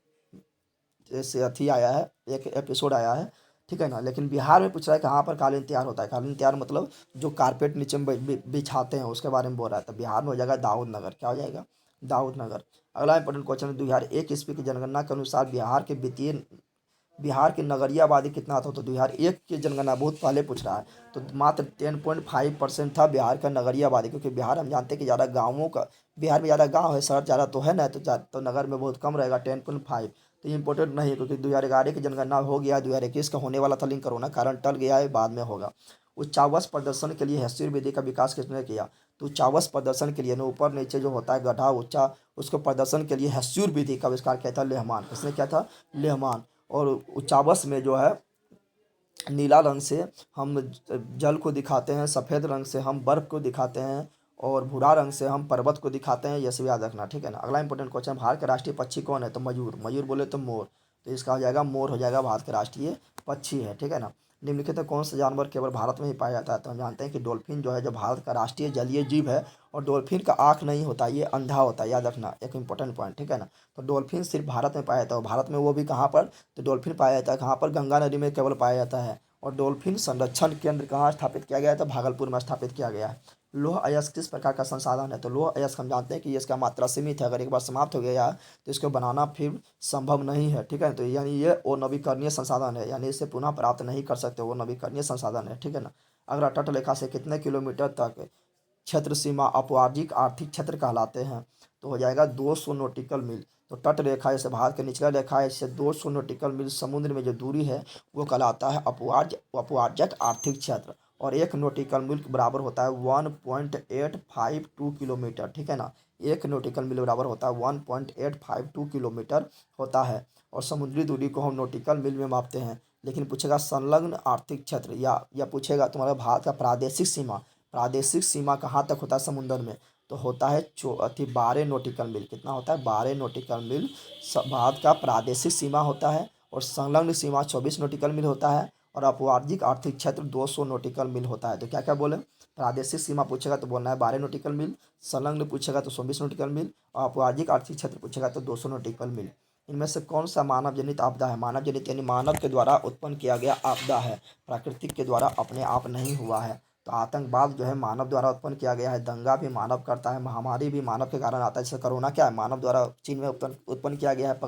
जैसे अथी आया है, एक एपिसोड आया है, ठीक है ना। लेकिन बिहार में पूछ रहा है कहाँ पर कालीन तैयार होता है। कालीन तैयार मतलब जो कारपेट नीचे में बिछाते हैं उसके बारे में बोल रहा है। तो बिहार में हो जाएगा दाऊद नगर। क्या हो जाएगा, दाऊद नगर। अगला इंपॉर्टेंट क्वेश्चन है 2001 ईस्वी की जनगणना के अनुसार बिहार की नगरीय आबादी कितना था, तो 2001 की जनगणना बहुत पहले पूछ रहा है। तो मात्र 10.5% था बिहार का नगरीय आबादी, क्योंकि बिहार हम जानते हैं कि ज़्यादा गाँवों का, बिहार में ज़्यादा गांव है, शहर ज़्यादा तो है ना, तो नगर में बहुत कम रहेगा 10.5। तो ये इंपॉर्टेंट नहीं है क्योंकि 2011 की जनगणना हो गया, 2021 का होने वाला था लिंक कोरोना कारण टल गया है, बाद में होगा। उच्चावच प्रदर्शन के लिए हेस्यूर विधि का विकास किसने किया, तो उच्चावच प्रदर्शन के लिए ना ऊपर नीचे जो होता है गड्ढा ऊंचा, उसको प्रदर्शन के लिए हेस्यूर विधि का आविष्कार किया था लेहमान। किसने किया था, लेहमान। और उच्चावच में जो है नीला रंग से हम जल को दिखाते हैं, सफ़ेद रंग से हम बर्फ़ को दिखाते हैं और भूरा रंग से हम पर्वत को दिखाते हैं। ये सब याद रखना, ठीक है ना। अगला इंपॉर्टेंट क्वेश्चन, भारत का राष्ट्रीय पक्षी कौन है, तो मयूर। मयूर बोले तो मोर। तो इसका हो जाएगा मोर, हो जाएगा भारत का राष्ट्रीय पक्षी है, ठीक है ना। निम्नलिखित में कौन सा जानवर केवल भारत में ही पाया जाता है, तो हम जानते हैं कि डॉल्फिन जो है जो भारत का राष्ट्रीय जलीय जीव है। और डॉल्फिन का आँख नहीं होता, ये अंधा होता है, याद रखना, एक इंपॉर्टेंट पॉइंट, ठीक है ना। तो डॉल्फिन सिर्फ भारत में पाया जाता है, और भारत में वो भी कहाँ पर, तो डॉल्फिन पाया जाता है कहाँ पर, गंगा नदी में केवल पाया जाता है। और डॉल्फिन संरक्षण केंद्र कहाँ स्थापित किया गया है, तो भागलपुर में स्थापित किया गया है। लौह अयस्क किस प्रकार का संसाधन है, तो लौह अयस्क हम जानते हैं कि इसका मात्रा सीमित है, अगर एक बार समाप्त हो गया तो इसको बनाना फिर संभव नहीं है, ठीक है। तो यानी ये अनवीकरणीय संसाधन है, यानी इसे पुनः प्राप्त नहीं कर सकते, वो नवीकरणीय संसाधन है, ठीक है ना। अगला, तटरेखा से कितने किलोमीटर तक क्षेत्र सीमा अपवार्जिक आर्थिक क्षेत्र कहलाते हैं, तो हो जाएगा 200 नॉटिकल मील। तो तट रेखा जैसे भारत की निचला रेखा है, इससे 200 नॉटिकल मील समुद्र में जो दूरी है वो कहलाता है अपवार्जक आर्थिक क्षेत्र। और 1 नॉटिकल मील बराबर होता है 1.852 किलोमीटर, ठीक है ना। 1 नॉटिकल मील बराबर होता है 1.852 किलोमीटर होता है। और समुद्री दूरी को हम नॉटिकल मील में मापते हैं। लेकिन पूछेगा संलग्न आर्थिक क्षेत्र, या पूछेगा तुम्हारा भारत का प्रादेशिक सीमा कहाँ तक होता है समुद्र में, तो होता है 12 नॉटिकल मील। कितना होता है, 12 नॉटिकल मील भारत का प्रादेशिक सीमा होता है। और संलग्न सीमा 24 नॉटिकल मील होता है। और अपवार्जिक आर्थिक क्षेत्र 200 नॉटिकल मील होता है। तो क्या क्या बोले, प्रादेशिक सीमा पूछेगा तो बोलना है 12 नॉटिकल मील, संलग्न पूछेगा तो 24 नॉटिकल मील, और अपवार्जिक आर्थिक क्षेत्र पूछेगा तो 200 नॉटिकल मील। इनमें से कौन सा मानव जनित आपदा है, मानव जनित यानी मानव के द्वारा उत्पन्न किया गया आपदा है, प्राकृतिक के द्वारा अपने आप नहीं हुआ है। तो आतंकवाद जो है मानव द्वारा उत्पन्न किया गया है, दंगा भी मानव करता है, महामारी भी मानव के कारण आता है। जैसे कोरोना क्या है, मानव द्वारा चीन में उत्पन्न किया गया है,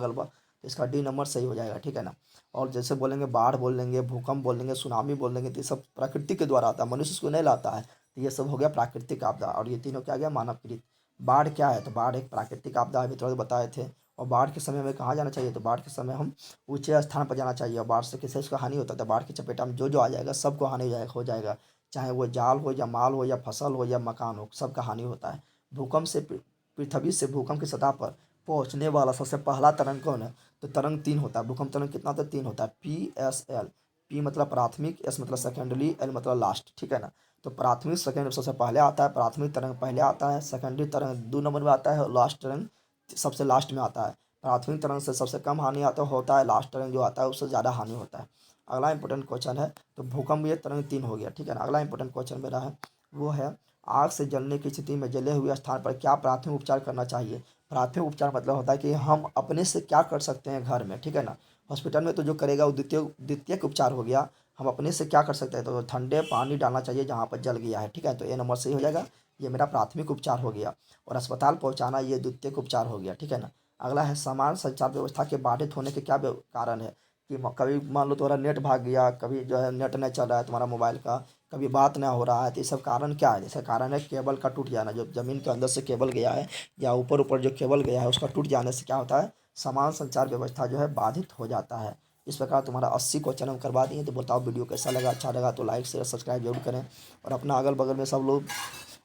तो इसका डी नंबर सही हो जाएगा, ठीक है ना। और जैसे बोलेंगे बाढ़ बोल लेंगे, भूकंप बोल लेंगे, सुनामी बोल लेंगे, तो ये सब प्रकृति के द्वारा आता है, मनुष्य इसको नहीं लाता है। तो ये सब हो गया प्राकृतिक आपदा, और ये तीनों क्या गया मानवकृत। बाढ़ क्या है, तो बाढ़ एक प्राकृतिक आपदा है, अभी थोड़ा बताए थे। और बाढ़ के समय में कहाँ जाना चाहिए, तो बाढ़ के समय हम ऊंचे स्थान पर जाना चाहिए। और बाढ़ से किसी को हानि होता है, तो बाढ़ की चपेटा में जो जो आ जाएगा सबको हानि हो जाएगा, चाहे वो जाल हो या माल हो या फसल हो या मकान हो, सबका हानि होता है। भूकंप से पृथ्वी से भूकंप की सतह पर पहुंचने वाला सबसे पहला तरंग कौन है, तो तरंग 3 होता है। भूकंप तरंग कितना होता है, 3 होता है, PSL। पी मतलब प्राथमिक, एस मतलब सेकेंडरी, एल मतलब लास्ट, ठीक है ना। तो प्राथमिक सेकेंड सबसे पहले आता है, प्राथमिक तरंग पहले आता है, सेकेंडरी तरंग 2 नंबर में आता है, और लास्ट तरंग सबसे लास्ट में आता है। प्राथमिक तरंग से सबसे कम हानि आता होता है, लास्ट तरंग जो आता है उससे ज़्यादा हानि होता है। अगला इंपॉर्टेंट क्वेश्चन है, तो भूकंप ये तरंग 3 हो गया, ठीक है ना। अगला इंपॉर्टेंट क्वेश्चन मेरा है, वो है आग से जलने की स्थिति में जले हुए स्थान पर क्या प्राथमिक उपचार करना चाहिए। प्राथमिक उपचार मतलब होता है कि हम अपने से क्या कर सकते हैं घर में, ठीक है ना। हॉस्पिटल में तो जो करेगा वो द्वितीयक उपचार हो गया। हम अपने से क्या कर सकते हैं, तो ठंडे पानी डालना चाहिए जहाँ पर जल गया है, ठीक है। तो ए नंबर सही हो जाएगा, ये मेरा प्राथमिक उपचार हो गया। और अस्पताल पहुँचाना ये द्वितीयक उपचार हो गया, ठीक है ना। अगला है समान संचार व्यवस्था के बाधित होने के क्या कारण है, कि कभी मान लो तुम्हारा नेट भाग गया, कभी जो है नेट नहीं चल रहा है तुम्हारा मोबाइल का, कभी बात ना हो रहा है, तो ये सब कारण क्या है। जैसे कारण है केबल का टूट जाना, जो ज़मीन के अंदर से केबल गया है या ऊपर ऊपर जो केबल गया है उसका टूट जाने से क्या होता है, समान संचार व्यवस्था जो है बाधित हो जाता है। इस प्रकार तुम्हारा 80 क्वेश्चन हम करवा दिए। तो बताओ वीडियो कैसा लगा, अच्छा लगा तो लाइक शेयर सब्सक्राइब जरूर करें, और अपना अगल बगल में सब लोग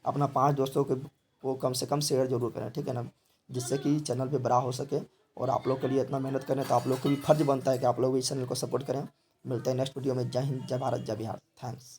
अपना 5 दोस्तों को कम से कम शेयर जरूर करें, ठीक है ना, जिससे कि चैनल पे बड़ा हो सके। और आप लोग के लिए इतना मेहनत करें तो आप लोग को भी फर्ज बनता है कि आप लोग इस चैनल को सपोर्ट करें। मिलते हैं नेक्स्ट वीडियो में। जय हिंद, जय भारत, जय बिहार। थैंक्स।